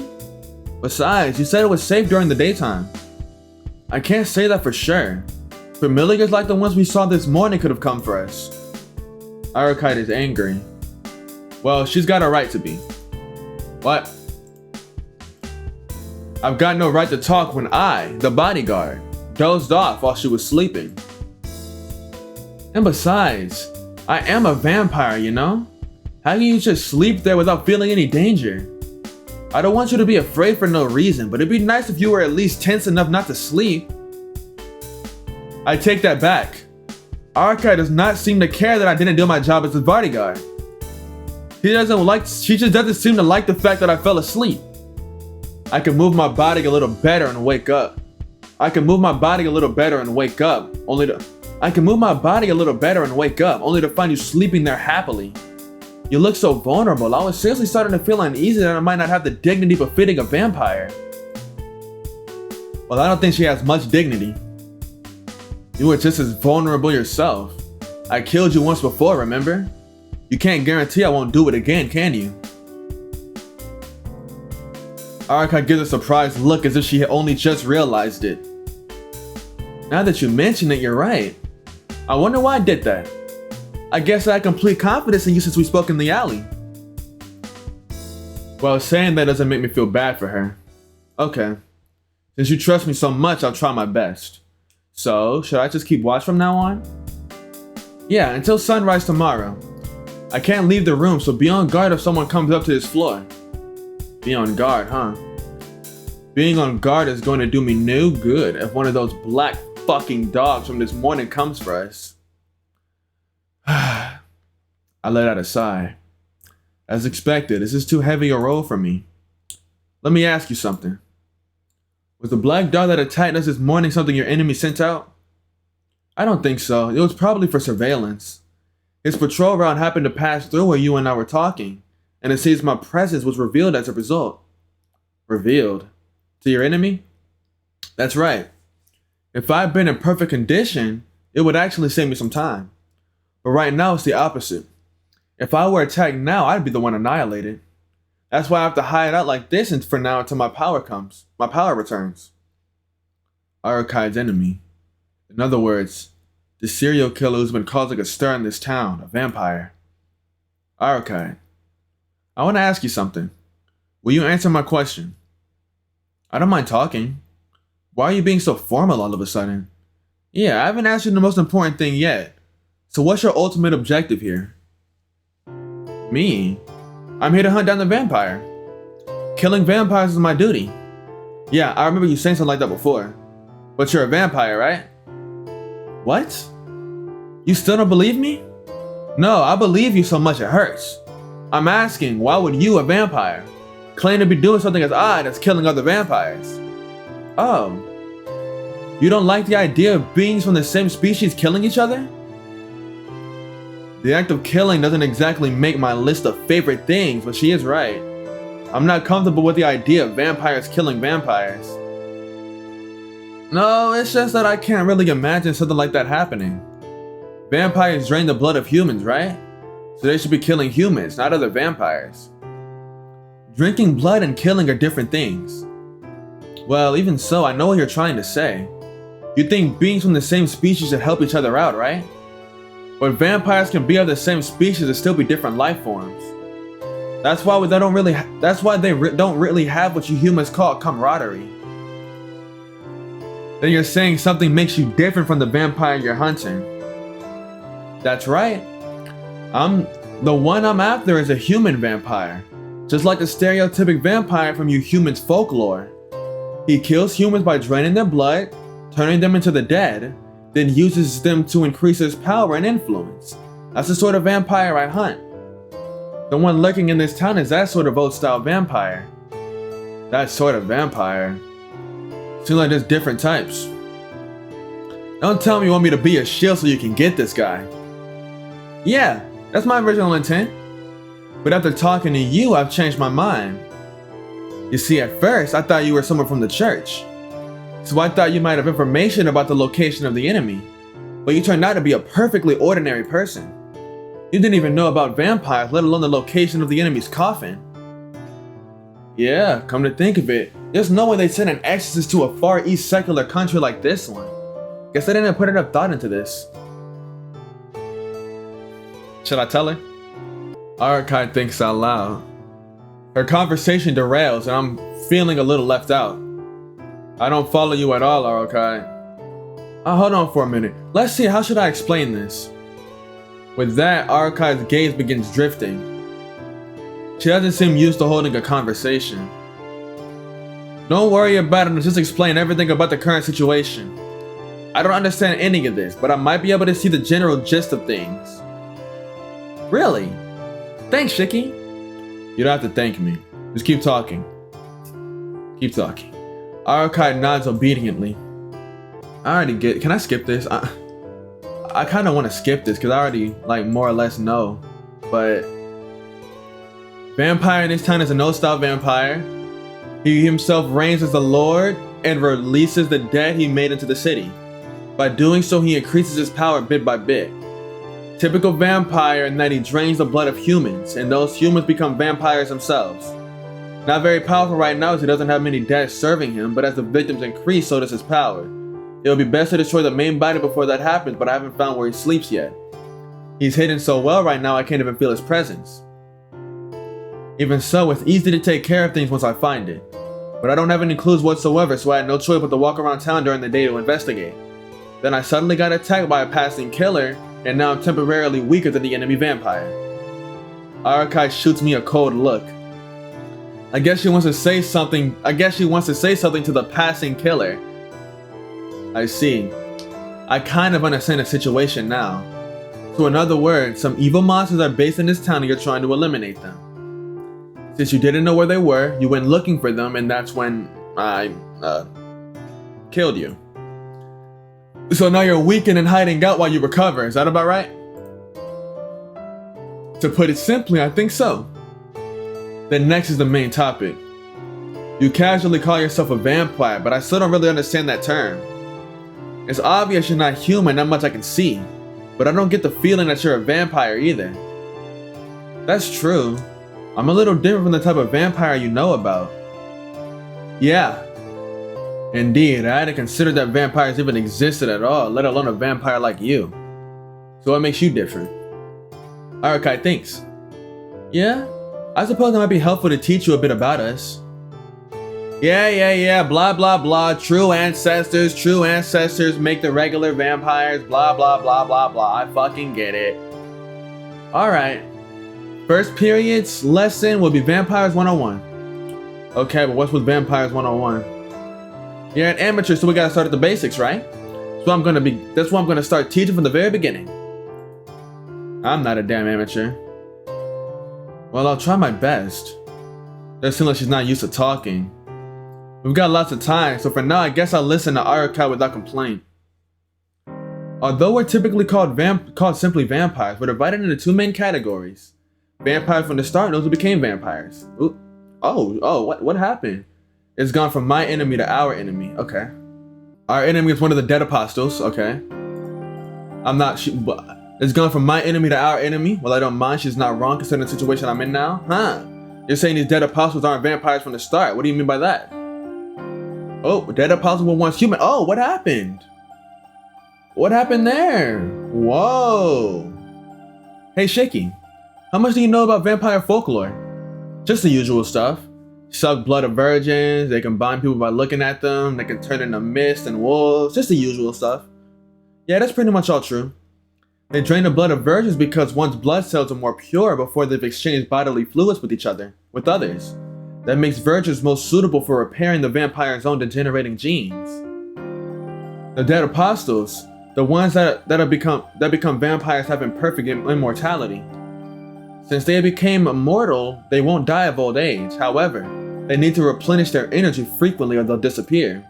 Besides, you said it was safe during the daytime. I can't say that for sure. Familiars like the ones we saw this morning could have come for us. Arakite is angry. Well, she's got a right to be. What? I've got no right to talk when I, the bodyguard, dozed off while she was sleeping. And besides, I am a vampire, you know? How can you just sleep there without feeling any danger? I don't want you to be afraid for no reason, but it'd be nice if you were at least tense enough not to sleep. I take that back. Arkai does not seem to care that I didn't do my job as his bodyguard. She just doesn't seem to like the fact that I fell asleep. I can move my body a little better and wake up. Only to find you sleeping there happily. You look so vulnerable. I was seriously starting to feel uneasy that I might not have the dignity befitting a vampire. Well, I don't think she has much dignity. You were just as vulnerable yourself. I killed you once before, remember? You can't guarantee I won't do it again, can you? Araka gives a surprised look as if she had only just realized it. Now that you mention it, you're right. I wonder why I did that. I guess I had complete confidence in you since we spoke in the alley. Well, saying that doesn't make me feel bad for her. Okay. Since you trust me so much, I'll try my best. So, should I just keep watch from now on? Yeah, until sunrise tomorrow. I can't leave the room, so be on guard if someone comes up to this floor. Be on guard, huh? Being on guard is going to do me no good if one of those black fucking dogs from this morning comes for us. I let out a sigh. As expected, this is too heavy a role for me. Let me ask you something. Was the black dog that attacked us this morning something your enemy sent out? I don't think so. It was probably for surveillance. His patrol route happened to pass through where you and I were talking, and it seems my presence was revealed as a result. Revealed? To your enemy? That's right. If I'd been in perfect condition, it would actually save me some time. But right now it's the opposite. If I were attacked now, I'd be the one annihilated. That's why I have to hide out like this and for now until my power returns. Arukai's enemy. In other words, the serial killer who's been causing a stir in this town, a vampire. Arukai, I want to ask you something. Will you answer my question? I don't mind talking. Why are you being so formal all of a sudden? Yeah, I haven't asked you the most important thing yet. So what's your ultimate objective here? Me? I'm here to hunt down the vampire. Killing vampires is my duty. Yeah, I remember you saying something like that before. But you're a vampire, right? What? You still don't believe me? No, I believe you so much it hurts. I'm asking, why would you, a vampire, claim to be doing something as odd as killing other vampires? Oh. You don't like the idea of beings from the same species killing each other? The act of killing doesn't exactly make my list of favorite things, but she is right. I'm not comfortable with the idea of vampires killing vampires. No, it's just that I can't really imagine something like that happening. Vampires drain the blood of humans, right? So they should be killing humans, not other vampires. Drinking blood and killing are different things. Well, even so, I know what you're trying to say. You think beings from the same species should help each other out, right? But vampires can be of the same species and still be different life forms. That's why they don't really have what you humans call camaraderie. Then you're saying something makes you different from the vampire you're hunting. That's right. The one I'm after is a human vampire, just like the stereotypic vampire from you humans' folklore. He kills humans by draining their blood, turning them into the dead, then uses them to increase his power and influence. That's the sort of vampire I hunt. The one lurking in this town is that sort of old-style vampire. That sort of vampire. Seems like there's different types. Don't tell me you want me to be a shield so you can get this guy. Yeah, that's my original intent. But after talking to you, I've changed my mind. You see, at first, I thought you were someone from the church. So I thought you might have information about the location of the enemy. But you turned out to be a perfectly ordinary person. You didn't even know about vampires, let alone the location of the enemy's coffin. Yeah, come to think of it, there's no way they'd send an exorcist to a Far East secular country like this one. Guess they didn't put enough thought into this. Should I tell her? Arukai thinks out loud. Her conversation derails and I'm feeling a little left out. I don't follow you at all, Arukai. Hold on for a minute. Let's see, how should I explain this? With that, Arukai's gaze begins drifting. She doesn't seem used to holding a conversation. Don't worry about it, I'll just explain everything about the current situation. I don't understand any of this, but I might be able to see the general gist of things. Really? Thanks, Shiki. You don't have to thank me. Just keep talking. Keep talking. Arukai nods obediently. I already get. Can I skip this? I kind of want to skip this because I already more or less know. But vampire in this town is a no-style vampire. He himself reigns as the Lord and releases the dead he made into the city. By doing so, he increases his power bit by bit. Typical vampire in that he drains the blood of humans, and those humans become vampires themselves. Not very powerful right now as he doesn't have many dead serving him, but as the victims increase, so does his power. It would be best to destroy the main body before that happens, but I haven't found where he sleeps yet. He's hidden so well right now I can't even feel his presence. Even so, it's easy to take care of things once I find it. But I don't have any clues whatsoever, so I had no choice but to walk around town during the day to investigate. Then I suddenly got attacked by a passing killer, and now I'm temporarily weaker than the enemy vampire. Arukai shoots me a cold look. I guess she wants to say something to the passing killer. I see. I kind of understand the situation now. So in other words, some evil monsters are based in this town and you're trying to eliminate them. Since you didn't know where they were, you went looking for them, and that's when I killed you. So now you're weakened and hiding out while you recover, is that about right? To put it simply, I think so. Then next is the main topic. You casually call yourself a vampire, but I still don't really understand that term. It's obvious you're not human, not much I can see, but I don't get the feeling that you're a vampire either. That's true. I'm a little different from the type of vampire you know about. Yeah. Indeed, I hadn't considered that vampires even existed at all, let alone a vampire like you. So what makes you different? Arakai thinks. Yeah? I suppose it might be helpful to teach you a bit about us. Yeah, blah blah blah, true ancestors make the regular vampires, blah blah blah blah blah, I fucking get it. Alright. First period's lesson will be Vampires 101. Okay, but what's with Vampires 101? You're an amateur, so we gotta start at the basics, right? That's what I'm gonna start teaching from the very beginning. I'm not a damn amateur. Well, I'll try my best. That seems like she's not used to talking. We've got lots of time, so for now I guess I'll listen to Arakai without complaint. Although we're typically called simply vampires, we're divided into two main categories. Vampires from the start and those who became vampires. Ooh. What happened? It's gone from my enemy to our enemy. Okay. Our enemy is one of the dead apostles. Okay. It's gone from my enemy to our enemy. Well, I don't mind. She's not wrong considering the situation I'm in now. Huh. You're saying these dead apostles aren't vampires from the start. What do you mean by that? Oh, dead apostles were once human. Oh, what happened? What happened there? Whoa. Hey, Shaky. How much do you know about vampire folklore? Just the usual stuff. Suck blood of virgins, they can bind people by looking at them, they can turn into mist and wolves, just the usual stuff. Yeah, that's pretty much all true. They drain the blood of virgins because one's blood cells are more pure before they've exchanged bodily fluids with others. That makes virgins most suitable for repairing the vampire's own degenerating genes. The dead apostles, the ones that become vampires, have imperfect immortality. Since they became immortal, they won't die of old age. However, they need to replenish their energy frequently or they'll disappear.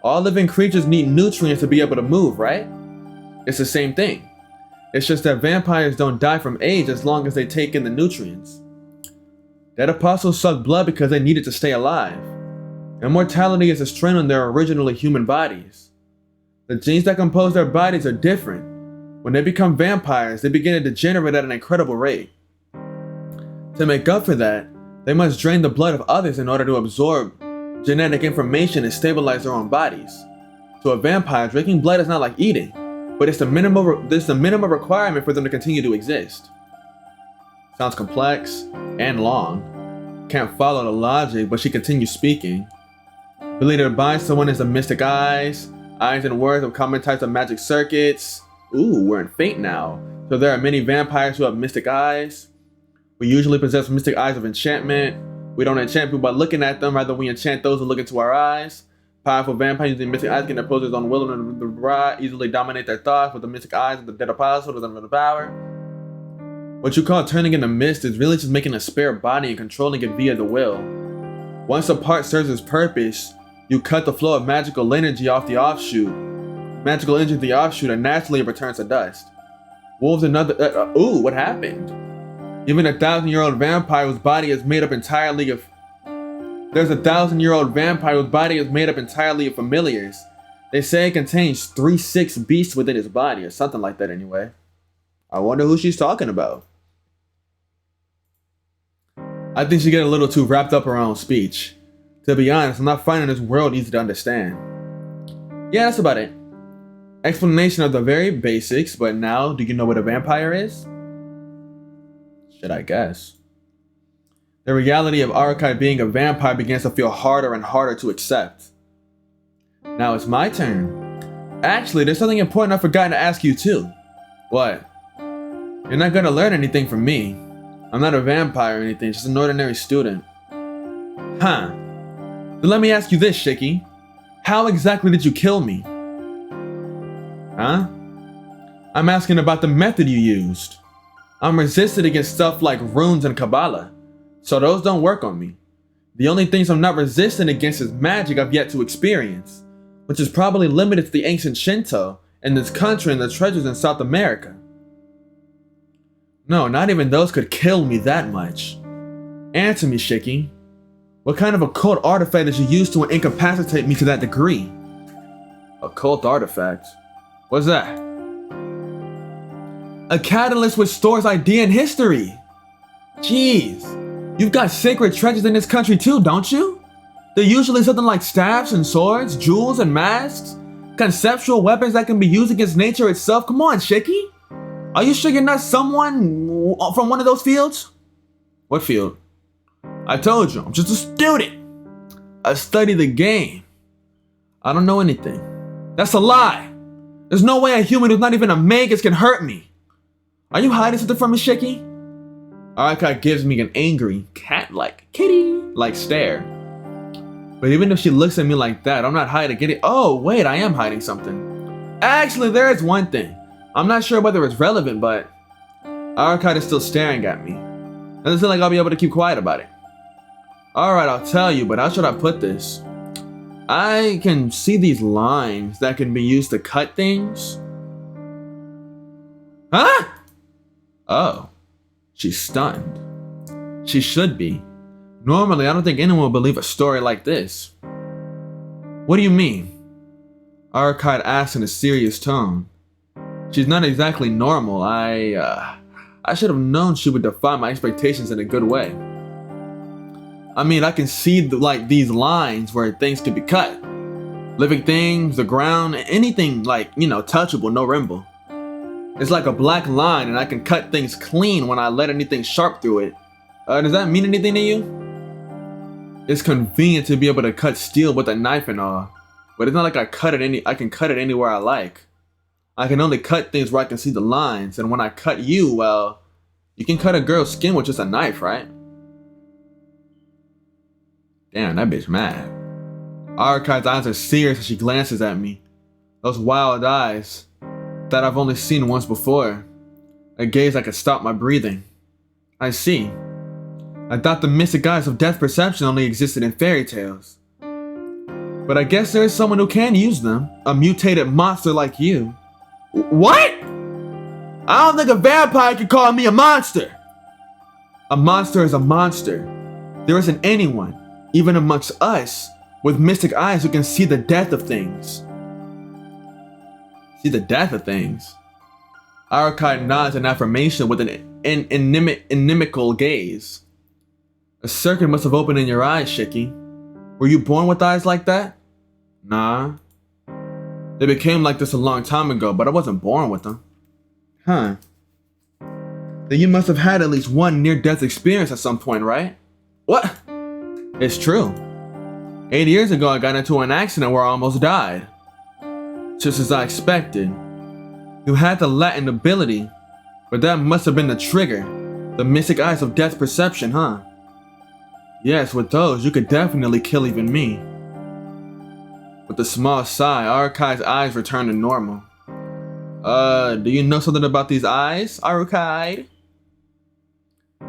All living creatures need nutrients to be able to move, right? It's the same thing. It's just that vampires don't die from age as long as they take in the nutrients. Dead apostles suck blood because they need it to stay alive. Immortality is a strain on their originally human bodies. The genes that compose their bodies are different. When they become vampires, they begin to degenerate at an incredible rate. To make up for that, they must drain the blood of others in order to absorb genetic information and stabilize their own bodies. To a vampire, drinking blood is not like eating, but it's the minimum requirement for them to continue to exist. Sounds complex and long. Can't follow the logic, but she continues speaking. Ability to bind someone is the mystic eyes and words of common types of magic circuits. Ooh, we're in Fate now. So there are many vampires who have mystic eyes. We usually possess mystic eyes of enchantment. We don't enchant people by looking at them, rather we enchant those who look into our eyes. Powerful vampires using mystic eyes can oppose their own will and the easily dominate their thoughts with the mystic eyes of the dead apostle with the power. What you call turning into mist is really just making a spare body and controlling it via the will. Once a part serves its purpose, you cut the flow of magical energy off the offshoot. Magical energy of the offshoot and naturally it returns to dust. Wolves another. What happened? Even a 1,000-year-old vampire whose body is made up entirely of. There's a 1,000-year-old vampire whose body is made up entirely of familiars. They say it contains 3-6 beasts within his body, or something like that anyway. I wonder who she's talking about. I think she get a little too wrapped up in her own speech. To be honest, I'm not finding this world easy to understand. Yeah, that's about it. Explanation of the very basics, but now, do you know what a vampire is? Should I guess? The reality of Arakai being a vampire begins to feel harder and harder to accept. Now it's my turn. Actually, there's something important I've forgotten to ask you too. What? You're not gonna learn anything from me. I'm not a vampire or anything, just an ordinary student. Huh. Then let me ask you this, Shiki. How exactly did you kill me? Huh? I'm asking about the method you used. I'm resistant against stuff like runes and Kabbalah, so those don't work on me. The only things I'm not resistant against is magic I've yet to experience, which is probably limited to the ancient Shinto in this country and the treasures in South America. No, not even those could kill me that much. Answer me, Shiki. What kind of occult artifact did you use to incapacitate me to that degree? Occult artifact? What's that? A catalyst which stores idea and history. Jeez, you've got sacred treasures in this country too, don't you? They're usually something like staffs and swords, jewels and masks, conceptual weapons that can be used against nature itself. Come on, Shaky. Are you sure you're not someone from one of those fields? What field? I told you, I'm just a student. I study the game. I don't know anything. That's a lie. There's no way a human who's not even a magus can hurt me. Are you hiding something from me, Shaky? Arakai gives me an angry, cat-like, kitty-like stare. But even if she looks at me like that, I'm not hiding it. Oh, wait, I am hiding something. Actually, there is one thing. I'm not sure whether it's relevant, but Arakai is still staring at me. Doesn't seem like I'll be able to keep quiet about it. Alright, I'll tell you, but how should I put this? I can see these lines that can be used to cut things. Huh? Oh. She's stunned. She should be. Normally, I don't think anyone would believe a story like this. What do you mean? Arakai asked in a serious tone. She's not exactly normal. I should have known she would defy my expectations in a good way. I mean, I can see these lines where things could be cut. Living things, the ground, anything touchable, no rimble. It's like a black line and I can cut things clean when I let anything sharp through it. Does that mean anything to you? It's convenient to be able to cut steel with a knife and all, but it's not like I can cut it anywhere I like. I can only cut things where I can see the lines, and when I cut you, well, you can cut a girl's skin with just a knife, right? Damn, that bitch mad. Arakai's eyes are serious as she glances at me. Those wild eyes that I've only seen once before. A gaze that could stop my breathing. I see. I thought the mystic eyes of death perception only existed in fairy tales. But I guess there is someone who can use them. A mutated monster like you. What? I don't think a vampire could call me a monster. A monster is a monster. There isn't anyone, even amongst us, with mystic eyes who can see the death of things. See the death of things? Arakai nods in affirmation with an inimical gaze. A circuit must have opened in your eyes, Shiki. Were you born with eyes like that? Nah. They became like this a long time ago, but I wasn't born with them. Huh. Then you must have had at least one near-death experience at some point, right? What? It's true. 8 years ago, I got into an accident where I almost died. Just as I expected. You had the latent ability, but that must have been the trigger. The mystic eyes of death perception, huh? Yes, with those, you could definitely kill even me. With a small sigh, Arakai's eyes returned to normal. Do you know something about these eyes, Arakai?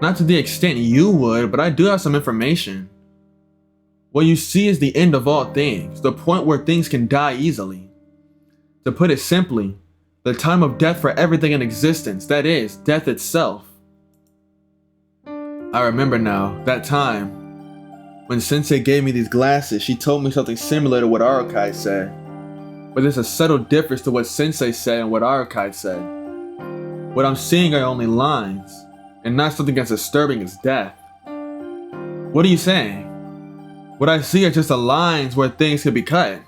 Not to the extent you would, but I do have some information. What you see is the end of all things, the point where things can die easily. To put it simply, the time of death for everything in existence, that is, death itself. I remember now, that time. When Sensei gave me these glasses, she told me something similar to what Arakai said. But there's a subtle difference to what Sensei said and what Arakai said. What I'm seeing are only lines, and not something as disturbing as death. What are you saying? What I see are just the lines where things could be cut.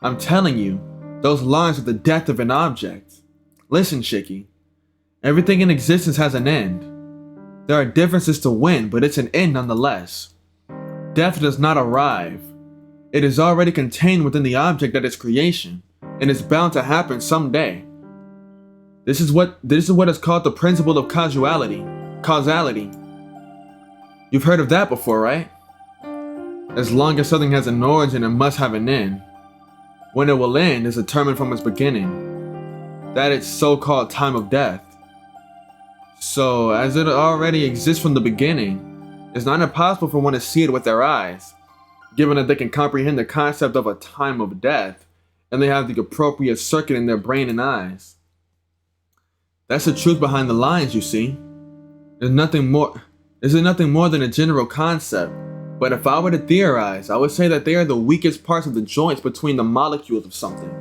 I'm telling you, those lines are the death of an object. Listen, Shiki. Everything in existence has an end. There are differences to when, but it's an end nonetheless. Death does not arrive. It is already contained within the object that is creation, and is bound to happen someday. This is what is called the principle of causality. You've heard of that before, right? As long as something has an origin, it must have an end. When it will end is determined from its beginning. That is so-called time of death. So, as it already exists from the beginning, it's not impossible for one to see it with their eyes, given that they can comprehend the concept of a time of death, and they have the appropriate circuit in their brain and eyes. That's the truth behind the lines, you see. There's nothing more than a general concept, but if I were to theorize, I would say that they are the weakest parts of the joints between the molecules of something,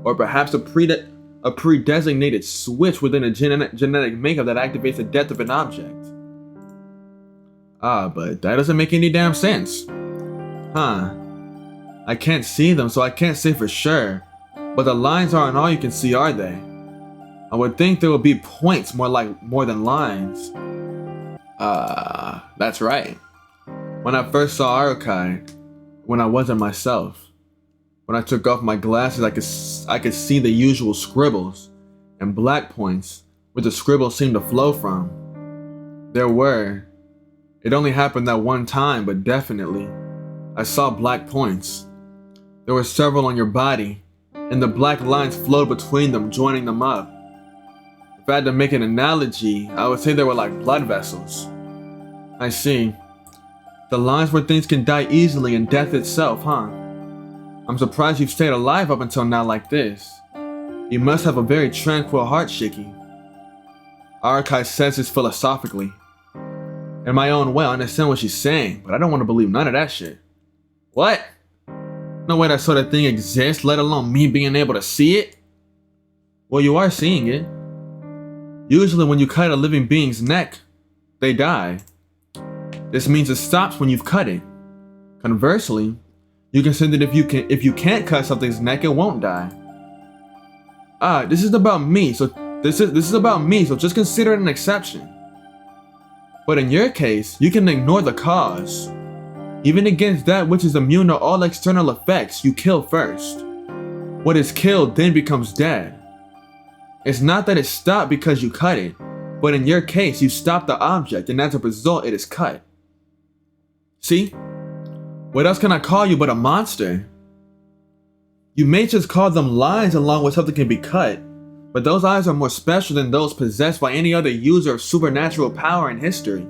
or perhaps a pre-designated switch within a genetic makeup that activates the death of an object. But that doesn't make any damn sense. Huh. I can't see them, so I can't say for sure. But the lines aren't all you can see, are they? I would think there would be points more than lines. That's right. When I first saw Arukai, when I wasn't myself, when I took off my glasses, I could see the usual scribbles and black points where the scribbles seemed to flow from. There were. It only happened that one time, but definitely. I saw black points. There were several on your body, and the black lines flowed between them, joining them up. If I had to make an analogy, I would say they were like blood vessels. I see. The lines where things can die easily and death itself, huh? I'm surprised you've stayed alive up until now like this. You must have a very tranquil heart, Shiki. Arukai says this philosophically. In my own way, I understand what she's saying, but I don't want to believe none of that shit. What? No way that sort of thing exists, let alone me being able to see it? Well, you are seeing it. Usually when you cut a living being's neck, they die. This means it stops when you've cut it. Conversely, you can say that if you can't cut something's neck, it won't die. This is about me, so this is about me, so just consider it an exception. But in your case, you can ignore the cause. Even against that which is immune to all external effects, you kill first. What is killed then becomes dead. It's not that it stopped because you cut it, but in your case, you stop the object, and as a result, it is cut. See? What else can I call you but a monster? You may just call them lines along with something can be cut, but those eyes are more special than those possessed by any other user of supernatural power in history.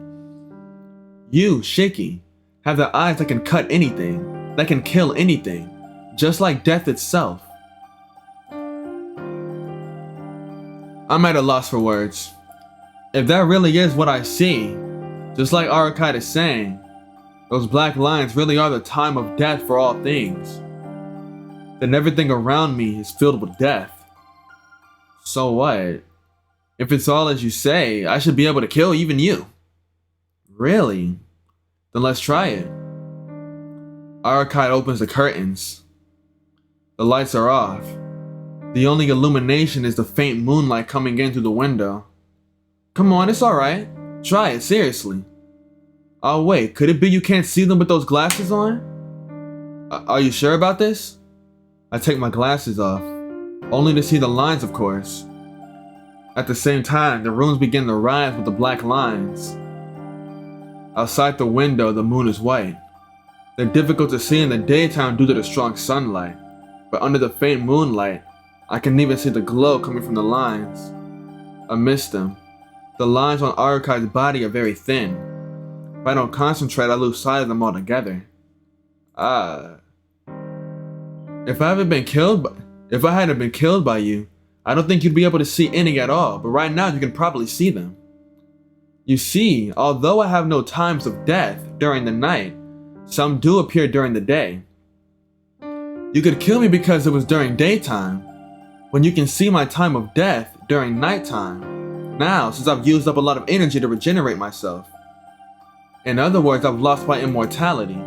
You, Shiki, have the eyes that can cut anything, that can kill anything, just like death itself. I'm at a loss for words. If that really is what I see, just like Arukai is saying, those black lines really are the time of death for all things. Then everything around me is filled with death. So what? If it's all as you say, I should be able to kill even you. Really? Then let's try it. Arukai opens the curtains. The lights are off. The only illumination is the faint moonlight coming in through the window. Come on, it's alright. Try it, seriously. Oh wait, could it be you can't see them with those glasses on? Are you sure about this? I take my glasses off, only to see the lines, of course. At the same time, the rooms begin to rise with the black lines. Outside the window, the moon is white. They're difficult to see in the daytime due to the strong sunlight, but under the faint moonlight, I can even see the glow coming from the lines. Amidst them, the lines on Arukai's body are very thin. If I don't concentrate, I lose sight of them altogether. If I hadn't been killed by you, I don't think you'd be able to see any at all, but right now you can probably see them. You see, although I have no times of death during the night, some do appear during the day. You could kill me because it was during daytime, when you can see my time of death during nighttime, now since I've used up a lot of energy to regenerate myself. In other words, I've lost my immortality.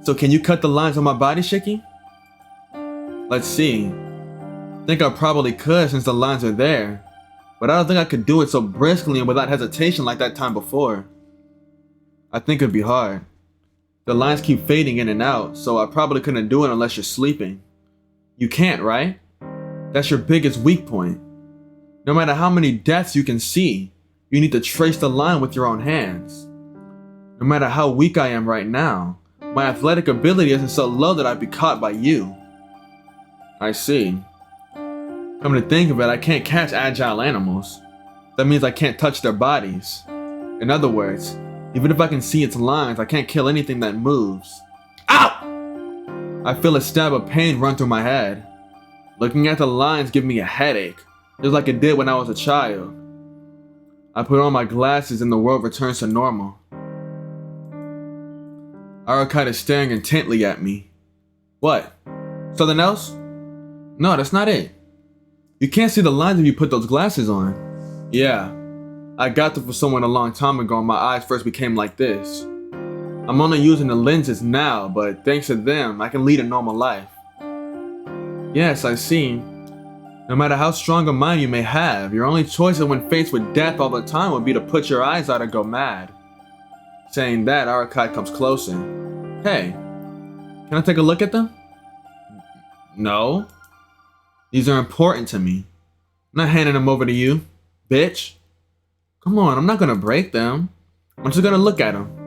So can you cut the lines on my body, Shiki? Let's see. I think I probably could since the lines are there, but I don't think I could do it so briskly and without hesitation like that time before. I think it'd be hard. The lines keep fading in and out, so I probably couldn't do it unless you're sleeping. You can't, right? That's your biggest weak point. No matter how many deaths you can see, you need to trace the line with your own hands. No matter how weak I am right now, my athletic ability isn't so low that I'd be caught by you. I see. Come to think of it, I can't catch agile animals. That means I can't touch their bodies. In other words, even if I can see its lines, I can't kill anything that moves. Ow! I feel a stab of pain run through my head. Looking at the lines gives me a headache, just like it did when I was a child. I put on my glasses and the world returns to normal. Arukai is staring intently at me. What? Something else? No, that's not it. You can't see the lines if you put those glasses on. Yeah. I got them for someone a long time ago and my eyes first became like this. I'm only using the lenses now, but thanks to them, I can lead a normal life. Yes, I see. No matter how strong a mind you may have, your only choice when faced with death all the time would be to put your eyes out or go mad. Saying that, Arakai comes closer. Hey, can I take a look at them? No. These are important to me. I'm not handing them over to you, bitch. Come on, I'm not gonna break them. I'm just gonna look at them.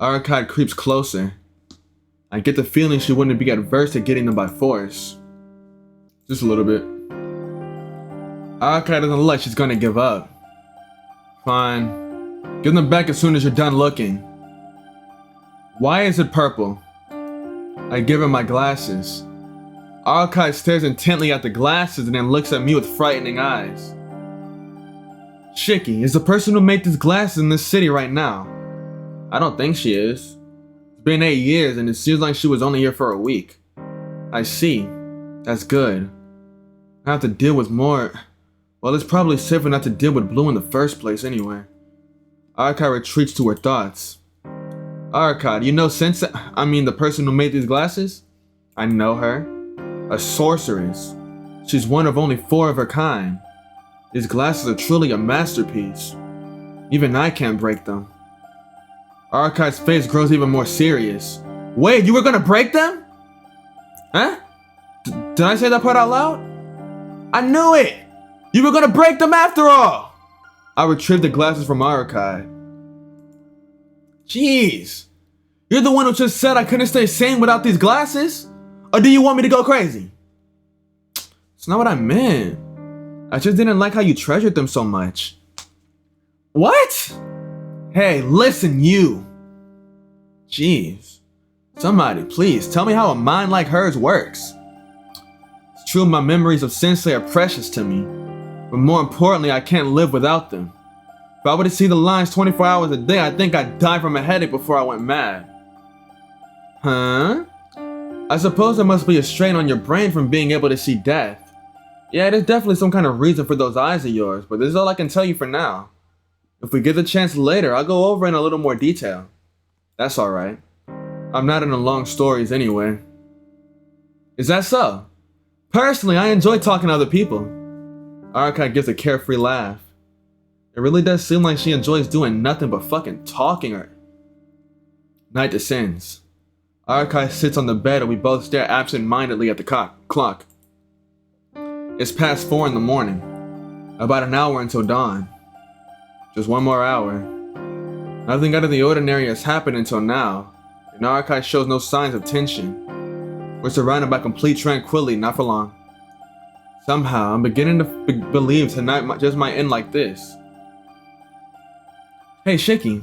Arakai creeps closer. I get the feeling she wouldn't be adverse to getting them by force. Just a little bit. Arakai doesn't look like she's gonna give up. Fine. Give them back as soon as you're done looking. Why is it purple? I give her my glasses. Arakai stares intently at the glasses and then looks at me with frightening eyes. Shiki is the person who made these glasses in this city right now. I don't think she is. It's been 8 years and it seems like she was only here for a week. I see. That's good. I have to deal with more. Well, it's probably safer not to deal with Blue in the first place anyway. Arakai retreats to her thoughts. Arakai, you know the person who made these glasses? I know her. A sorceress. She's one of only 4 of her kind. These glasses are truly a masterpiece. Even I can't break them. Arakai's face grows even more serious. Wait, you were gonna break them? Huh? Did I say that part out loud? I knew it! You were gonna break them after all! I retrieved the glasses from Arakai. Jeez. You're the one who just said I couldn't stay sane without these glasses? Or do you want me to go crazy? It's not what I meant. I just didn't like how you treasured them so much. What? Hey, listen, you. Jeez. Somebody, please, tell me how a mind like hers works. It's true my memories of Sensei are precious to me, but more importantly, I can't live without them. If I were to see the lines 24 hours a day, I think I'd die from a headache before I went mad. Huh? I suppose there must be a strain on your brain from being able to see death. Yeah, there's definitely some kind of reason for those eyes of yours, but this is all I can tell you for now. If we get the chance later, I'll go over in a little more detail. That's alright. I'm not into long stories anyway. Is that so? Personally, I enjoy talking to other people. Arakai gives a carefree laugh. It really does seem like she enjoys doing nothing but fucking talking her. Night descends. Arakai sits on the bed and we both stare absent-mindedly at the clock. It's past 4 in the morning. About an hour until dawn. Just one more hour. Nothing out of the ordinary has happened until now, and Arakai shows no signs of tension. We're surrounded by complete tranquility, not for long. Somehow, I'm beginning to believe tonight just might end like this. Hey, Shiki.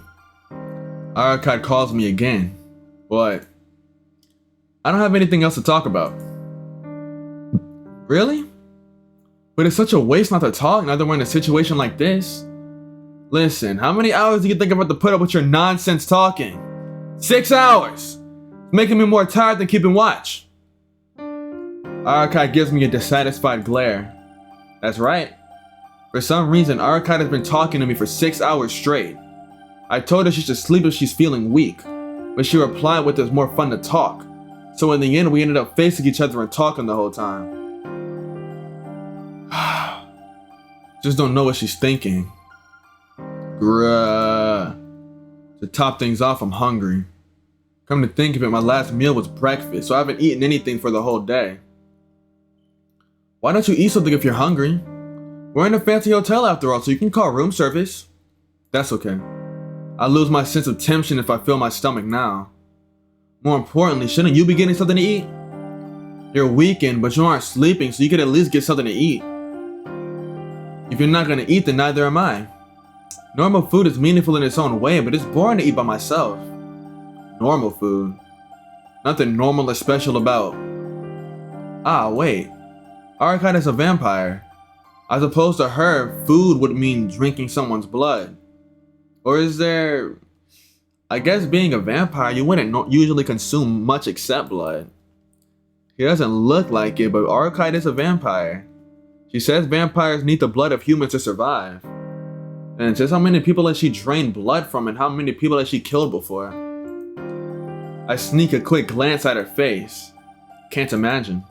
Arakai calls me again. What? I don't have anything else to talk about. Really? But it's such a waste not to talk now that we're in a situation like this. Listen, how many hours do you think I'm about to put up with your nonsense talking? 6 hours! Making me more tired than keeping watch. Arakai gives me a dissatisfied glare. That's right. For some reason, Arakai has been talking to me for 6 hours straight. I told her she should sleep if she's feeling weak, but she replied with it's more fun to talk. So in the end, we ended up facing each other and talking the whole time. Just don't know what she's thinking. Bruh. To top things off, I'm hungry. Come to think of it, my last meal was breakfast, so I haven't eaten anything for the whole day. Why don't you eat something if you're hungry? We're in a fancy hotel after all, so you can call room service. That's okay. I lose my sense of tension if I feel my stomach now. More importantly, shouldn't you be getting something to eat? You're weakened, but you aren't sleeping, so you could at least get something to eat. If you're not gonna eat, then neither am I. Normal food is meaningful in its own way, but it's boring to eat by myself. Normal food. Nothing normal or special about. Ah, wait. Arakai is a vampire. As opposed to her, food would mean drinking someone's blood. Or is there... I guess being a vampire, you wouldn't usually consume much except blood. He doesn't look like it, but Arakai is a vampire. She says vampires need the blood of humans to survive. And just how many people has she drained blood from and how many people has she killed before? I sneak a quick glance at her face. Can't imagine.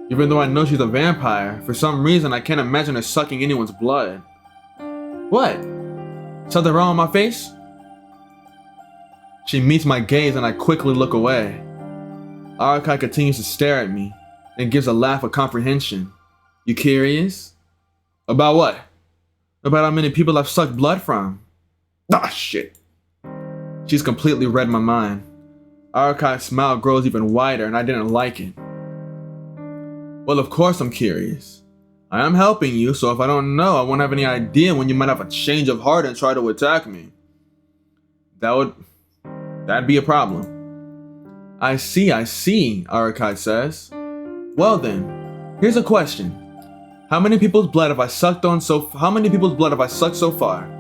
Even though I know she's a vampire, for some reason I can't imagine her sucking anyone's blood. What? Something wrong with my face? She meets my gaze and I quickly look away. Arakai continues to stare at me and gives a laugh of comprehension. You curious? About what? About how many people I've sucked blood from. Ah, shit. She's completely read my mind. Arakai's smile grows even wider and I didn't like it. Well, of course I'm curious. I am helping you, so if I don't know, I won't have any idea when you might have a change of heart and try to attack me. That'd be a problem. I see, Arakai says. Well then, here's a question. How many people's blood have I sucked so far?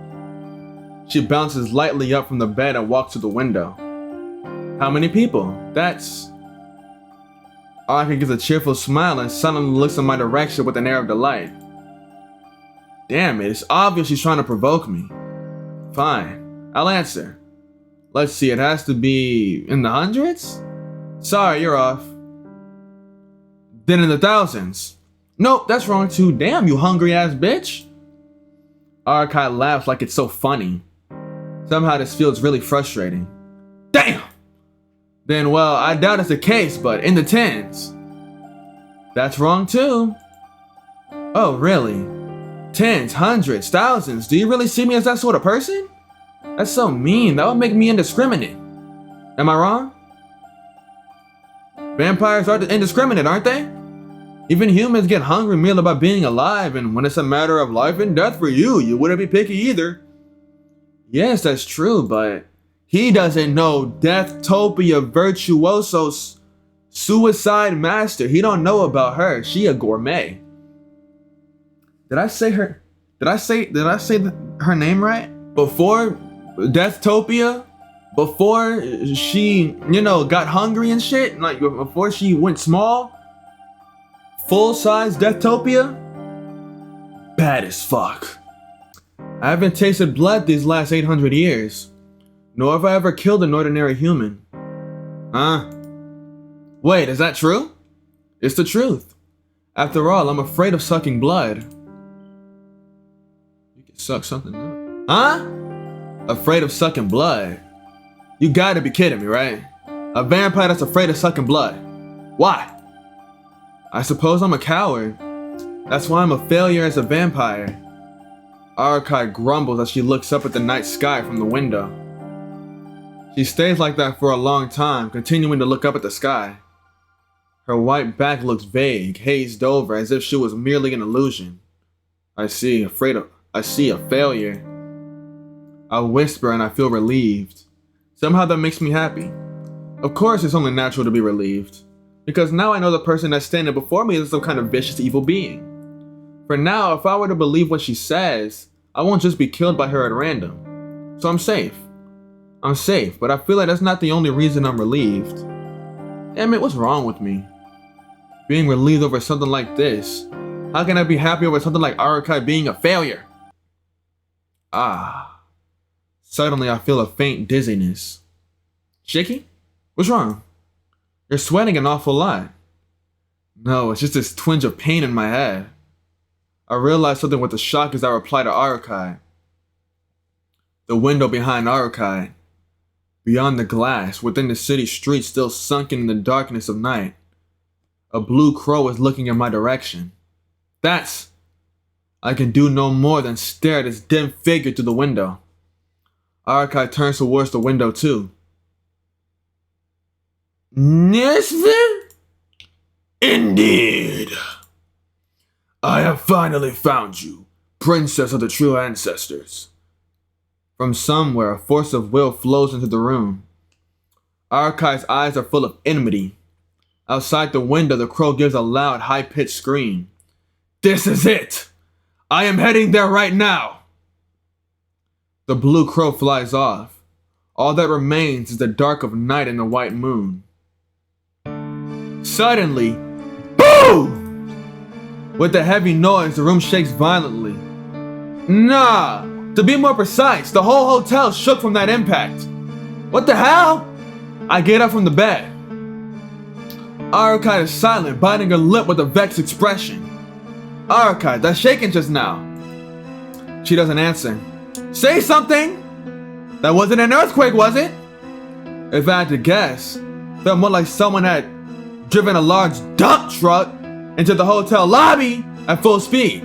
She bounces lightly up from the bed and walks to the window. How many people? That's... Arakai gives a cheerful smile and suddenly looks in my direction with an air of delight. Damn it, it's obvious she's trying to provoke me. Fine, I'll answer. Let's see, it has to be in the hundreds? Sorry, you're off. Then in the thousands. Nope, that's wrong too. Damn, you hungry ass bitch. Arakai laughs like it's so funny. Somehow this feels really frustrating. Damn! Then, well, I doubt it's the case, but in the tens. That's wrong too. Oh, really? Tens, hundreds, thousands. Do you really see me as that sort of person? That's so mean. That would make me indiscriminate. Am I wrong? Vampires are indiscriminate, aren't they? Even humans get hungry merely by being alive, and when it's a matter of life and death for you, you wouldn't be picky either. Yes, that's true, but he doesn't know Deathtopia Virtuoso Suicide Master. He don't know about her. She a gourmet. Did I say her name right? Before Deathtopia? Before she, got hungry and shit? Like, before she went small? Full-size Deathtopia? Bad as fuck. I haven't tasted blood these last 800 years. Nor have I ever killed an ordinary human. Huh? Wait, is that true? It's the truth. After all, I'm afraid of sucking blood. You can suck something up. Huh? Afraid of sucking blood? You gotta be kidding me, right? A vampire that's afraid of sucking blood. Why? I suppose I'm a coward. That's why I'm a failure as a vampire. Arakai grumbles as she looks up at the night sky from the window. She stays like that for a long time, continuing to look up at the sky. Her white back looks vague, hazed over, as if she was merely an illusion. I see a failure. I whisper and I feel relieved. Somehow that makes me happy. Of course, it's only natural to be relieved, because now I know the person that's standing before me is some kind of vicious evil being. For now, if I were to believe what she says, I won't just be killed by her at random. So I'm safe. I'm safe, but I feel like that's not the only reason I'm relieved. Damn it, what's wrong with me? Being relieved over something like this. How can I be happy over something like Arakai being a failure? Ah. Suddenly I feel a faint dizziness. Shaky? What's wrong? You're sweating an awful lot. No, it's just this twinge of pain in my head. I realize something with a shock as I reply to Arakai. The window behind Arakai. Beyond the glass, within the city streets still sunken in the darkness of night. A blue crow is looking in my direction. I can do no more than stare at this dim figure through the window. Arakai turns towards the window too. Nesvin? Indeed. I have finally found you, princess of the true ancestors. From somewhere, a force of will flows into the room. Arakai's eyes are full of enmity. Outside the window, the crow gives a loud, high-pitched scream. This is it! I am heading there right now! The blue crow flies off. All that remains is the dark of night and the white moon. Suddenly, boom! With a heavy noise, the room shakes violently. Nah! To be more precise, the whole hotel shook from that impact. What the hell? I get up from the bed. Arukai is silent, biting her lip with a vexed expression. Arukai, that's shaking just now. She doesn't answer. Say something! That wasn't an earthquake, was it? If I had to guess, it felt more like someone had driven a large dump truck into the hotel lobby at full speed.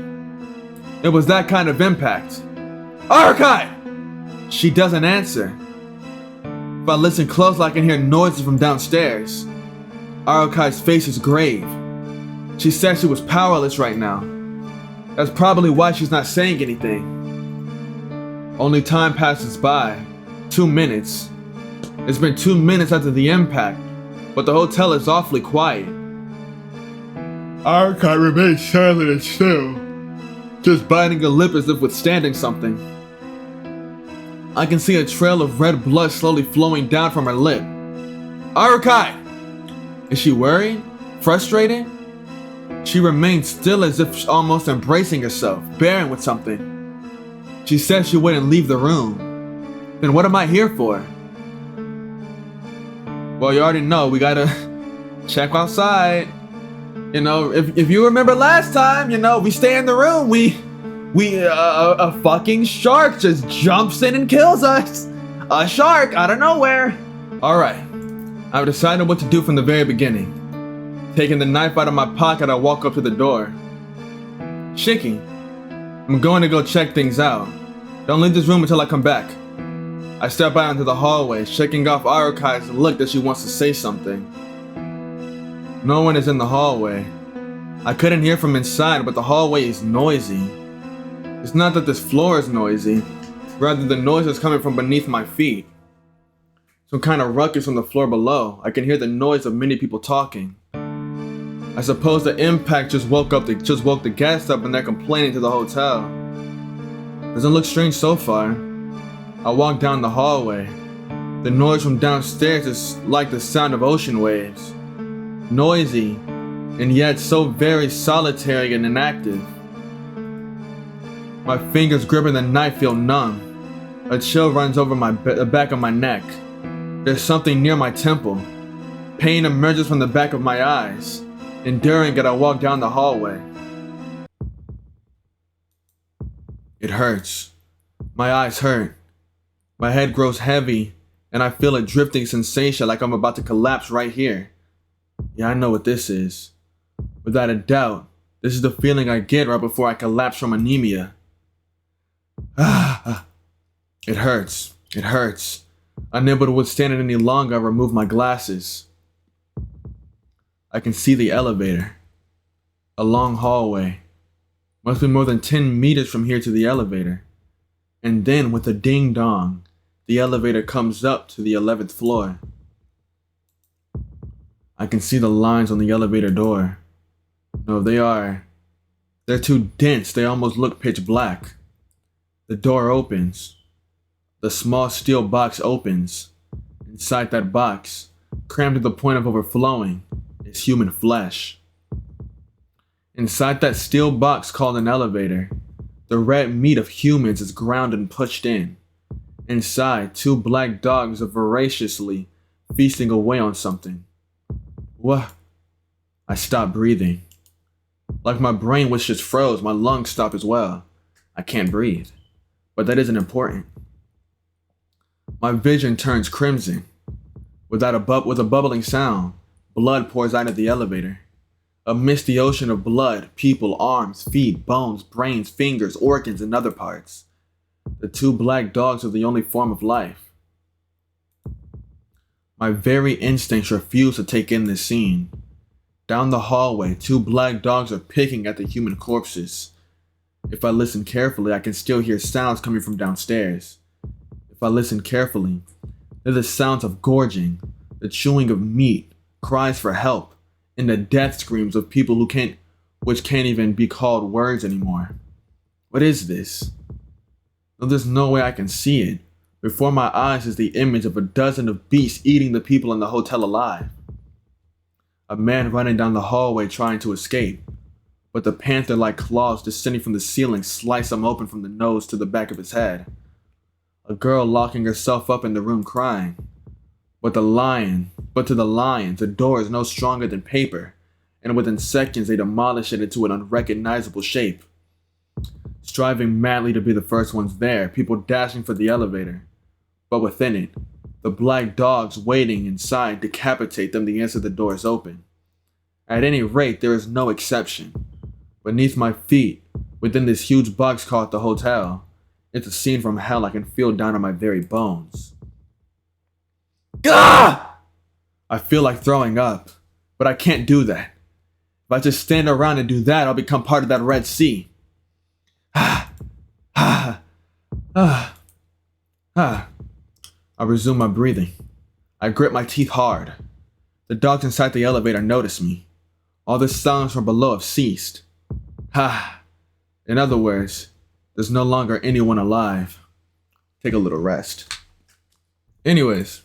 It was that kind of impact. Arukai! She doesn't answer. If I listen close, I can hear noises from downstairs. Arukai's face is grave. She said she was powerless right now. That's probably why she's not saying anything. Only time passes by. 2 minutes. It's been 2 minutes after the impact, but the hotel is awfully quiet. Arukai remains silent and still, just biting her lip as if withstanding something. I can see a trail of red blood slowly flowing down from her lip. Arukai! Is she worried? Frustrated? She remains still as if almost embracing herself, bearing with something. She said she wouldn't leave the room. Then what am I here for? Well, you already know, we gotta check outside. You know, if you remember last time, you know, we stay in the room, a fucking shark just jumps in and kills us. A shark out of nowhere. Alright, I've decided what to do from the very beginning. Taking the knife out of my pocket, I walk up to the door. Shiki, I'm going to go check things out. Don't leave this room until I come back. I step out into the hallway, shaking off Arukai's look that she wants to say something. No one is in the hallway. I couldn't hear from inside, but the hallway is noisy. It's not that this floor is noisy, rather the noise is coming from beneath my feet. Some kind of ruckus on the floor below. I can hear the noise of many people talking. I suppose the impact just woke the guests up and they're complaining to the hotel. Doesn't look strange so far. I walk down the hallway. The noise from downstairs is like the sound of ocean waves. Noisy, and yet so very solitary and inactive. My fingers gripping the knife feel numb. A chill runs over the back of my neck. There's something near my temple. Pain emerges from the back of my eyes. Enduring it, I walk down the hallway. It hurts. My eyes hurt. My head grows heavy, and I feel a drifting sensation like I'm about to collapse right here. Yeah, I know what this is. Without a doubt, this is the feeling I get right before I collapse from anemia. It hurts. It hurts. Unable to withstand it any longer, I remove my glasses. I can see the elevator. A long hallway. Must be more than 10 meters from here to the elevator. And then, with a ding-dong, the elevator comes up to the 11th floor. I can see the lines on the elevator door. No, they're too dense, they almost look pitch black. The door opens. The small steel box opens. Inside that box, crammed to the point of overflowing, is human flesh. Inside that steel box called an elevator, the red meat of humans is ground and pushed in. Inside, 2 black dogs are voraciously feasting away on something. What? I stop breathing. Like my brain was just froze, my lungs stop as well. I can't breathe. But that isn't important. My vision turns crimson. With a bubbling sound, blood pours out of the elevator. A misty ocean of blood, people, arms, feet, bones, brains, fingers, organs, and other parts. The 2 black dogs are the only form of life. My very instincts refuse to take in this scene. Down the hallway, 2 black dogs are picking at the human corpses. If I listen carefully, I can still hear sounds coming from downstairs. If I listen carefully, they're the sounds of gorging, the chewing of meat, cries for help, and the death screams of people which can't even be called words anymore. What is this? No, there's no way I can see it. Before my eyes is the image of a dozen of beasts eating the people in the hotel alive. A man running down the hallway trying to escape. but the panther-like claws descending from the ceiling slice him open from the nose to the back of his head. A girl locking herself up in the room crying. But to the lions, a door is no stronger than paper, and within seconds they demolish it into an unrecognizable shape. Striving madly to be the first ones there, people dashing for the elevator. But within it, the black dogs waiting inside decapitate them the instant the door is open. At any rate, there is no exception. Beneath my feet, within this huge box called the hotel, it's a scene from hell I can feel down on my very bones. Gah! I feel like throwing up, but I can't do that. If I just stand around and do that, I'll become part of that Red Sea. I resume my breathing. I grip my teeth hard. The dogs inside the elevator notice me. All the sounds from below have ceased. In other words, there's no longer anyone alive. Take a little rest. Anyways.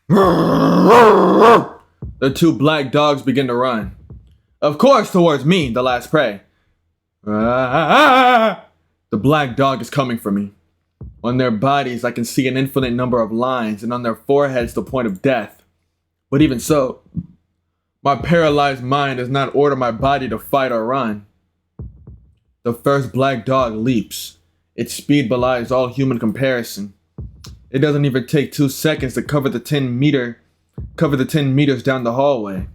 The two black dogs begin to run. Of course, towards me, the last prey. The black dog is coming for me. On their bodies, I can see an infinite number of lines, and on their foreheads, the point of death. But even so, my paralyzed mind does not order my body to fight or run. The first black dog leaps. Its speed belies all human comparison. It doesn't even take 2 seconds to cover the 10 meters down the hallway.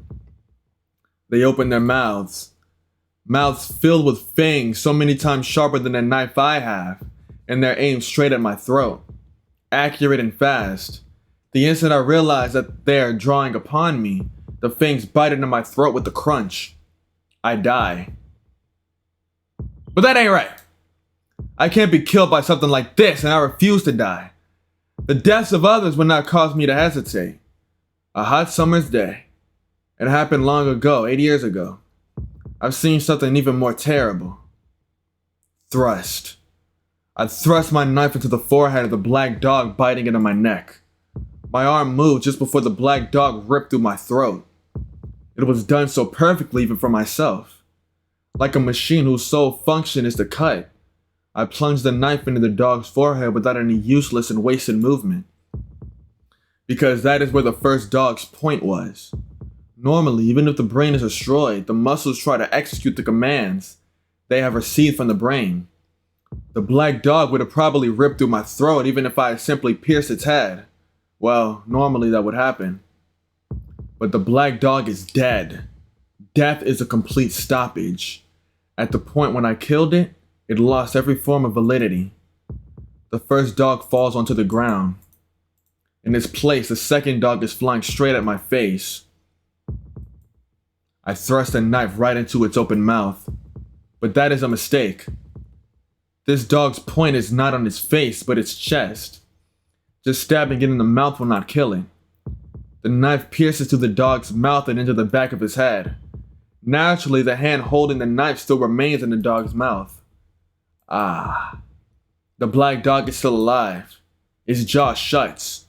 They open their mouths filled with fangs so many times sharper than the knife I have, and they're aimed straight at my throat, accurate and fast. The instant I realize that they are drawing upon me, the fangs bite into my throat with a crunch. I die. But that ain't right. I can't be killed by something like this, and I refuse to die. The deaths of others would not cause me to hesitate. A hot summer's day. It happened long ago, 8 years ago. I've seen something even more terrible. Thrust. I thrust my knife into the forehead of the black dog biting into my neck. My arm moved just before the black dog ripped through my throat. It was done so perfectly even for myself. Like a machine whose sole function is to cut, I plunged the knife into the dog's forehead without any useless and wasted movement. Because that is where the first dog's point was. Normally, even if the brain is destroyed, the muscles try to execute the commands they have received from the brain. The black dog would have probably ripped through my throat even if I had simply pierced its head. Well, normally that would happen. But the black dog is dead. Death is a complete stoppage. At the point when I killed it, it lost every form of validity. The first dog falls onto the ground. In its place, the second dog is flying straight at my face. I thrust a knife right into its open mouth. But that is a mistake. This dog's point is not on its face, but its chest. Just stabbing it in the mouth will not kill it. The knife pierces through the dog's mouth and into the back of his head. Naturally, the hand holding the knife still remains in the dog's mouth. The black dog is still alive. Its jaw shuts.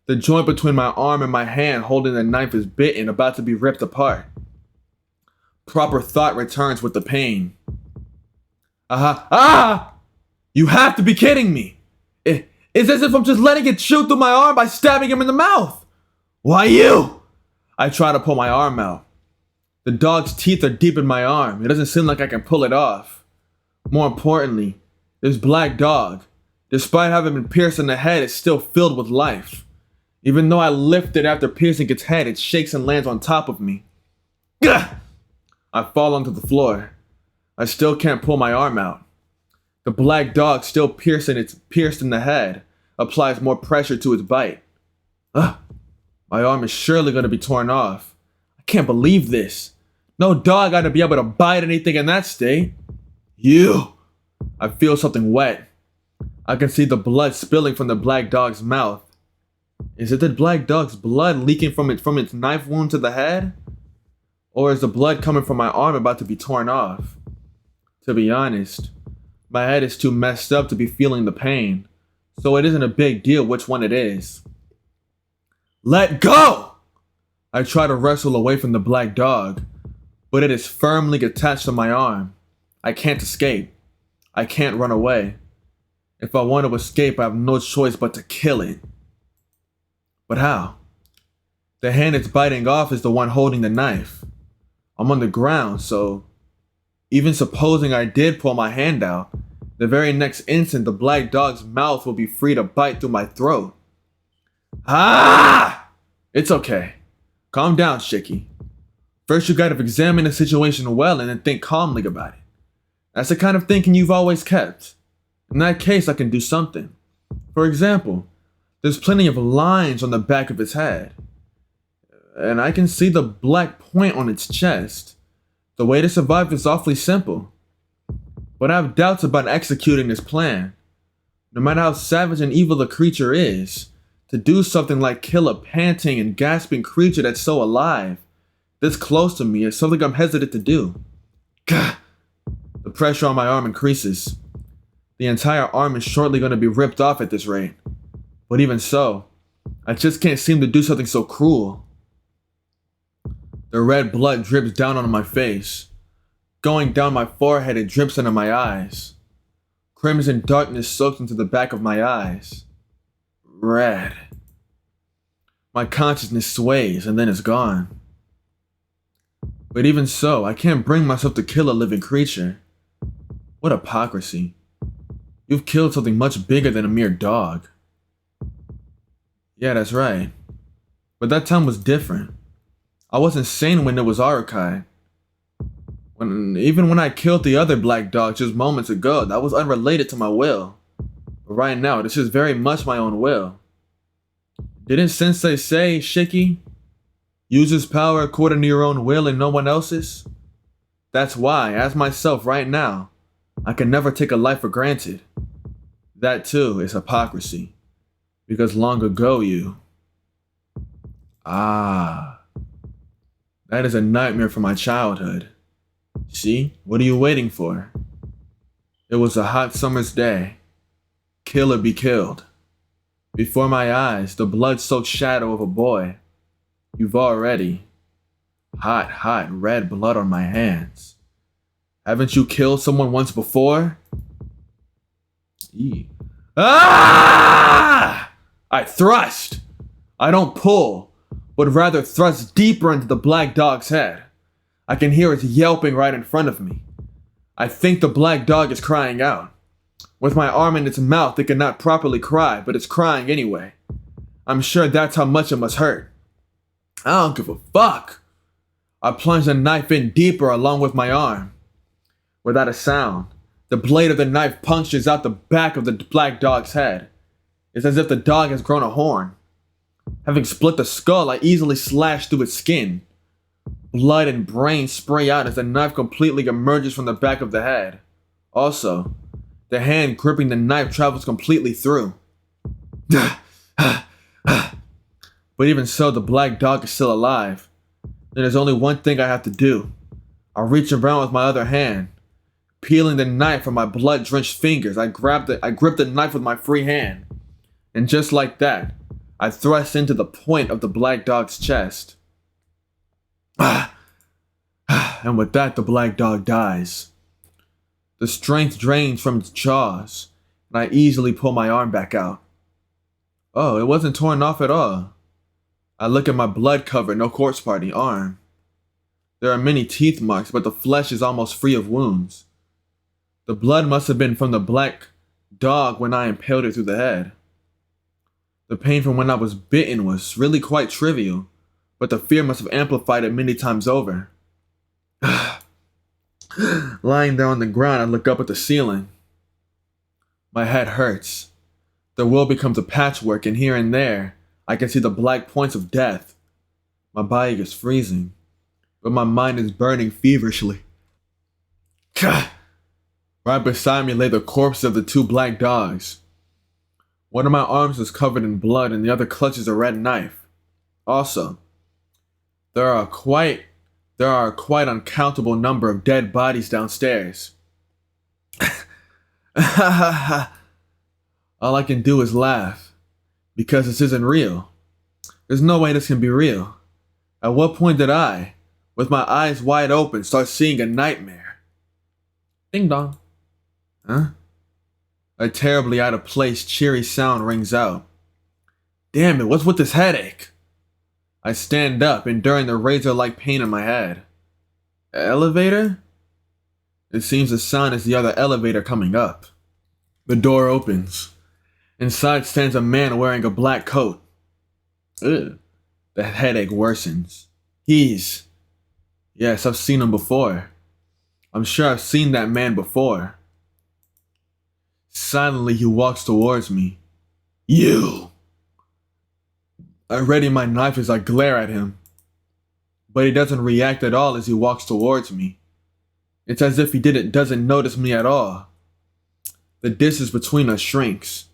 The joint between my arm and my hand holding the knife is bitten, about to be ripped apart. Proper thought returns with the pain. You have to be kidding me! It's as if I'm just letting it shoot through my arm by stabbing him in the mouth! Why you? I try to pull my arm out. The dog's teeth are deep in my arm. It doesn't seem like I can pull it off. More importantly, this black dog, despite having been pierced in the head, is still filled with life. Even though I lift it after piercing its head, it shakes and lands on top of me. Gah! I fall onto the floor. I still can't pull my arm out. The black dog, still pierced in the head, applies more pressure to its bite. My arm is surely going to be torn off. I can't believe this. No dog ought to be able to bite anything in that state. I feel something wet. I can see the blood spilling from the black dog's mouth. Is it the black dog's blood leaking from its knife wound to the head? Or is the blood coming from my arm about to be torn off? To be honest, my head is too messed up to be feeling the pain, so it isn't a big deal which one it is. Let go! I try to wrestle away from the black dog, but it is firmly attached to my arm. I can't escape. I can't run away. If I want to escape, I have no choice but to kill it. But how? The hand it's biting off is the one holding the knife. I'm on the ground, so even supposing I did pull my hand out, the very next instant the black dog's mouth will be free to bite through my throat. Ah! It's okay. Calm down, Shiki. First you gotta examine the situation well and then think calmly about it. That's the kind of thinking you've always kept. In that case, I can do something. For example, there's plenty of lines on the back of its head. And I can see the black point on its chest. The way to survive is awfully simple. But I have doubts about executing this plan. No matter how savage and evil the creature is, to do something like kill a panting and gasping creature that's so alive, this close to me, is something I'm hesitant to do. Gah! The pressure on my arm increases. The entire arm is shortly going to be ripped off at this rate. But even so, I just can't seem to do something so cruel. The red blood drips down onto my face. Going down my forehead, it drips into my eyes. Crimson darkness soaks into the back of my eyes. Red. My consciousness sways and then it's gone. But even so, I can't bring myself to kill a living creature. What hypocrisy. You've killed something much bigger than a mere dog. Yeah, that's right. But that time was different. I wasn't sane when it was Arukai. Even when I killed the other black dog just moments ago, that was unrelated to my will. But right now, this is very much my own will. Didn't Sensei say, Shiki? Use his power according to your own will and no one else's? That's why, as myself right now, I can never take a life for granted. That too is hypocrisy. Because long ago you... Ah... That is a nightmare from my childhood. See? What are you waiting for? It was a hot summer's day. Kill or be killed. Before my eyes, the blood-soaked shadow of a boy. You've already... Hot red blood on my hands. Haven't you killed someone once before? Ah! I thrust! I don't pull, but rather thrust deeper into the black dog's head. I can hear it yelping right in front of me. I think the black dog is crying out. With my arm in its mouth, it cannot properly cry, but it's crying anyway. I'm sure that's how much it must hurt. I don't give a fuck. I plunge the knife in deeper along with my arm. Without a sound, the blade of the knife punctures out the back of the black dog's head. It's as if the dog has grown a horn. Having split the skull, I easily slash through its skin. Blood and brains spray out as the knife completely emerges from the back of the head. Also, the hand gripping the knife travels completely through. But even so, the black dog is still alive. Then there's only one thing I have to do. I reach around with my other hand. Peeling the knife from my blood-drenched fingers, I grip the knife with my free hand. And just like that, I thrust into the point of the black dog's chest. And with that, the black dog dies. The strength drains from its jaws, and I easily pull my arm back out. Oh, it wasn't torn off at all. I look at my blood-covered, no corpse party arm. There are many teeth marks, but the flesh is almost free of wounds. The blood must have been from the black dog when I impaled it through the head. The pain from when I was bitten was really quite trivial, but the fear must have amplified it many times over. Lying there on the ground, I look up at the ceiling. My head hurts. The world becomes a patchwork, and here and there, I can see the black points of death. My body is freezing, but my mind is burning feverishly. Right beside me lay the corpses of the two black dogs. One of my arms is covered in blood and the other clutches a red knife. Also, there are quite uncountable number of dead bodies downstairs. All I can do is laugh, because this isn't real. There's no way this can be real. At what point did I, with my eyes wide open, start seeing a nightmare. Ding dong. Huh? A terribly out of place, cheery sound rings out. Damn it, what's with this headache? I stand up, enduring the razor-like pain in my head. Elevator? It seems the sound is the other elevator coming up. The door opens. Inside stands a man wearing a black coat. Ugh. The headache worsens. Yes, I've seen him before. I'm sure I've seen that man before. Silently, he walks towards me. You! I ready my knife as I glare at him. But he doesn't react at all as he walks towards me. It's as if he doesn't notice me at all. The distance between us shrinks.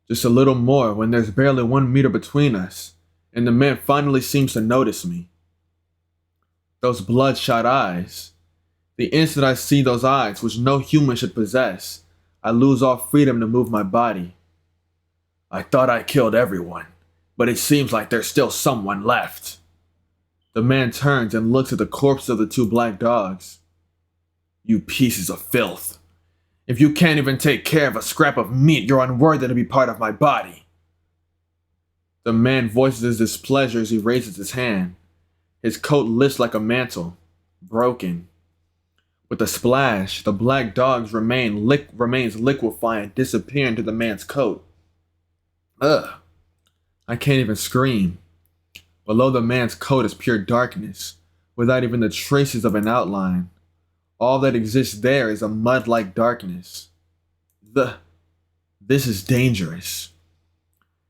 Just a little more when there's barely 1 meter between us, and the man finally seems to notice me. Those bloodshot eyes. The instant I see those eyes, which no human should possess, I lose all freedom to move my body. I thought I killed everyone, but it seems like there's still someone left. The man turns and looks at the corpses of the 2 black dogs. You pieces of filth. If you can't even take care of a scrap of meat, you're unworthy to be part of my body. The man voices his displeasure as he raises his hand. His coat lifts like a mantle, broken. With a splash, the black dogs remains liquefying, disappearing to the man's coat. Ugh. I can't even scream. Below the man's coat is pure darkness, without even the traces of an outline. All that exists there is a mud-like darkness. This is dangerous.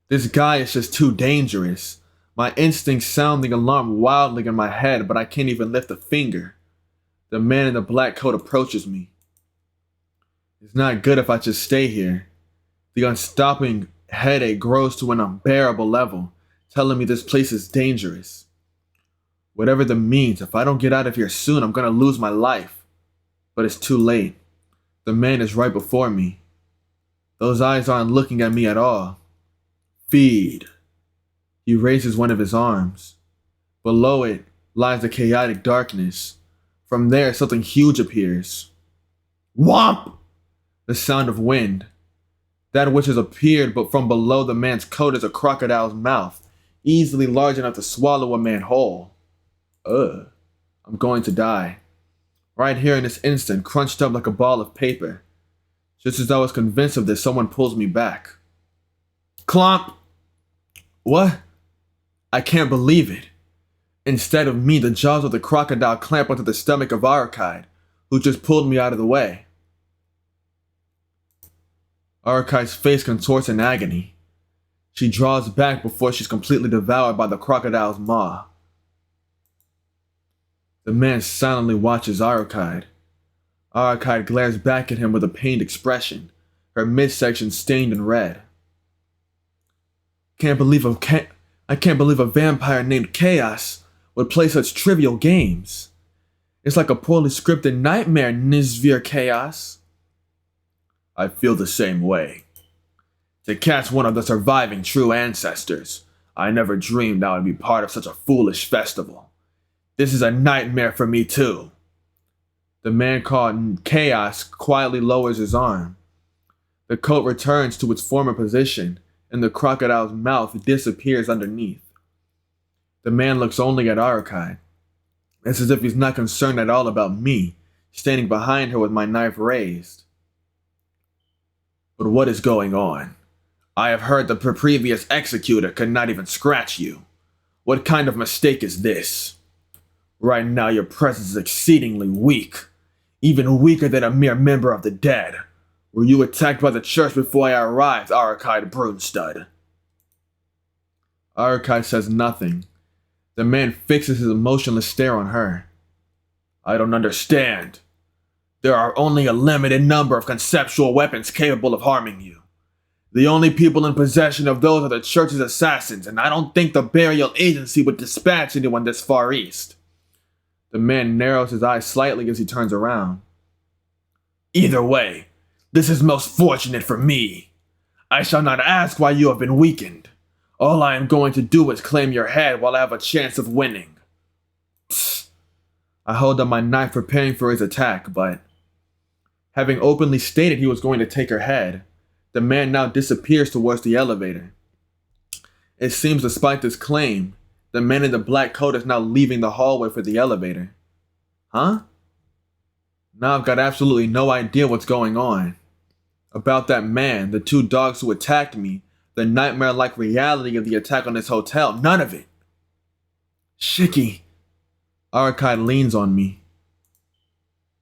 This guy is just too dangerous. My instincts sound the alarm wildly in my head, but I can't even lift a finger. The man in the black coat approaches me. It's not good if I just stay here. The unstopping headache grows to an unbearable level, telling me this place is dangerous. Whatever the means, if I don't get out of here soon, I'm gonna lose my life. But it's too late. The man is right before me. Those eyes aren't looking at me at all. Feed. He raises one of his arms. Below it lies the chaotic darkness. From there, something huge appears. Whomp! The sound of wind. That which has appeared, but from below the man's coat is a crocodile's mouth, easily large enough to swallow a man whole. I'm going to die. Right here in this instant, crunched up like a ball of paper. Just as I was convinced of this, someone pulls me back. Clomp! What? I can't believe it. Instead of me, the jaws of the crocodile clamp onto the stomach of Arakide, who just pulled me out of the way. Arakide's face contorts in agony. She draws back before she's completely devoured by the crocodile's maw. The man silently watches Arakide. Arakide glares back at him with a pained expression, her midsection stained in red. I can't believe a vampire named Chaos would play such trivial games. It's like a poorly scripted nightmare, Nizvir Chaos. I feel the same way. To catch one of the surviving true ancestors, I never dreamed I would be part of such a foolish festival. This is a nightmare for me too. The man called Chaos quietly lowers his arm. The coat returns to its former position, and the crocodile's mouth disappears underneath. The man looks only at Arakide. It's as if he's not concerned at all about me, standing behind her with my knife raised. But what is going on? I have heard the previous executor could not even scratch you. What kind of mistake is this? Right now your presence is exceedingly weak, even weaker than a mere member of the dead. Were you attacked by the church before I arrived, Arakide Brunstud? Arakide says nothing. The man fixes his emotionless stare on her. I don't understand. There are only a limited number of conceptual weapons capable of harming you. The only people in possession of those are the church's assassins, and I don't think the burial agency would dispatch anyone this far east. The man narrows his eyes slightly as he turns around. Either way, this is most fortunate for me. I shall not ask why you have been weakened. All I am going to do is claim your head while I have a chance of winning. Psst. I held up my knife preparing for his attack, but having openly stated he was going to take her head, the man now disappears towards the elevator. It seems despite this claim, the man in the black coat is now leaving the hallway for the elevator. Huh? Now I've got absolutely no idea what's going on. About that man, the 2 dogs who attacked me, the nightmare-like reality of the attack on this hotel, none of it. Shiki. Arakai leans on me.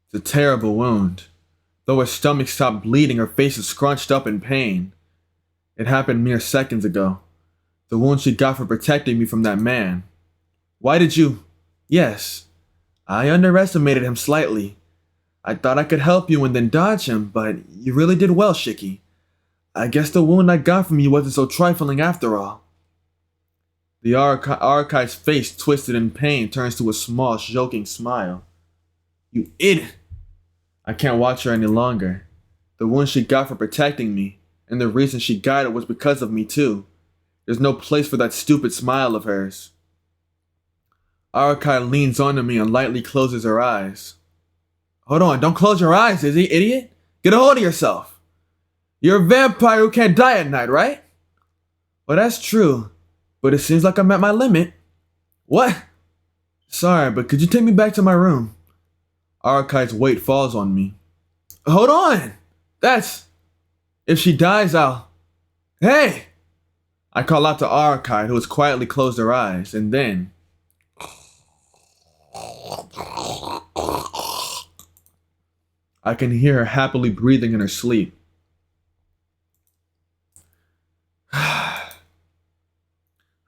It's a terrible wound. Though her stomach stopped bleeding, her face is scrunched up in pain. It happened mere seconds ago. The wound she got for protecting me from that man. Why did you? Yes. I underestimated him slightly. I thought I could help you and then dodge him, but you really did well, Shiki. I guess the wound I got from you wasn't so trifling after all. The Arakai's face, twisted in pain, turns to a small, joking smile. You idiot! I can't watch her any longer. The wound she got for protecting me, and the reason she got it was because of me too. There's no place for that stupid smile of hers. Arakai leans onto me and lightly closes her eyes. Hold on, don't close your eyes, Izzy, idiot! Get a hold of yourself! You're a vampire who can't die at night, right? Well, that's true, but it seems like I'm at my limit. What? Sorry, but could you take me back to my room? Arakai's weight falls on me. Hold on! If she dies, I'll... Hey! I call out to Arakai, who has quietly closed her eyes, and then... I can hear her happily breathing in her sleep.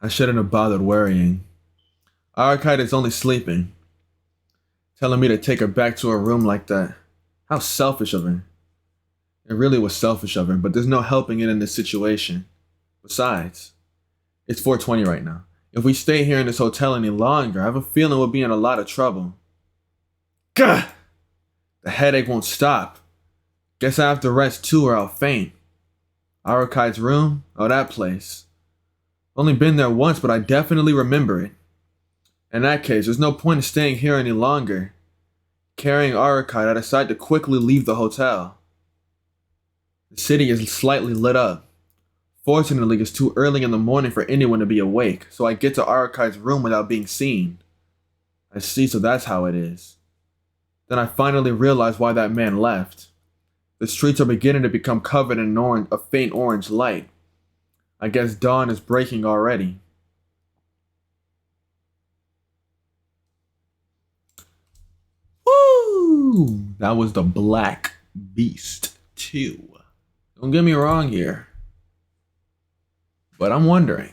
I shouldn't have bothered worrying. Arakai is only sleeping. Telling me to take her back to her room like that. How selfish of her. It really was selfish of her, but there's no helping it in this situation. Besides, it's 4:20 right now. If we stay here in this hotel any longer, I have a feeling we'll be in a lot of trouble. Gah! The headache won't stop. Guess I have to rest too or I'll faint. Arakai's room? Oh, that place. Only been there once, but I definitely remember it. In that case, there's no point in staying here any longer. Carrying Arakai, I decide to quickly leave the hotel. The city is slightly lit up. Fortunately, it's too early in the morning for anyone to be awake, so I get to Arakai's room without being seen. I see, so that's how it is. Then I finally realize why that man left. The streets are beginning to become covered in a faint orange light. I guess dawn is breaking already. Woo! That was the Black Beast 2. Don't get me wrong here. But I'm wondering,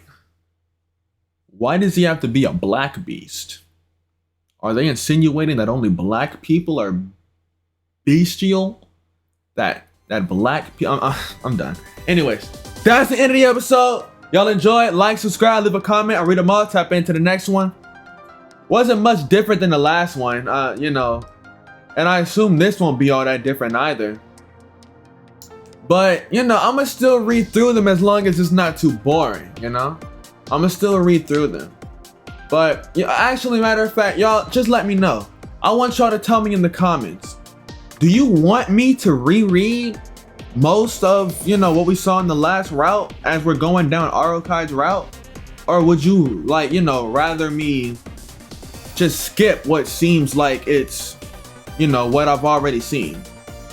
why does he have to be a black beast? Are they insinuating that only black people are bestial? That black people... I'm done. Anyways, that's the end of the episode. Y'all enjoy it. Like, subscribe, leave a comment. I'll read them all. Tap into the next one. Wasn't much different than the last one, you know. And I assume this won't be all that different either. But, you know, I'm going to still read through them as long as it's not too boring, you know? I'm going to still read through them. But, you know, actually, matter of fact, y'all, just let me know. I want y'all to tell me in the comments. Do you want me to reread most of, you know, what we saw in the last route as we're going down Arakai's route? Or would you, like, you know, rather me just skip what seems like it's, you know, what I've already seen?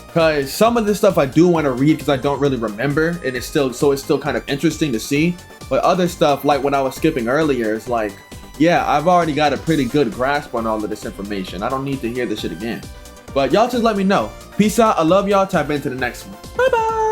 Because some of this stuff I do want to read because I don't really remember, and it's still kind of interesting to see. But other stuff, like what I was skipping earlier, is like, yeah, I've already got a pretty good grasp on all of this information. I don't need to hear this shit again. But y'all just let me know. Peace out. I love y'all. Tap into the next one. Bye bye.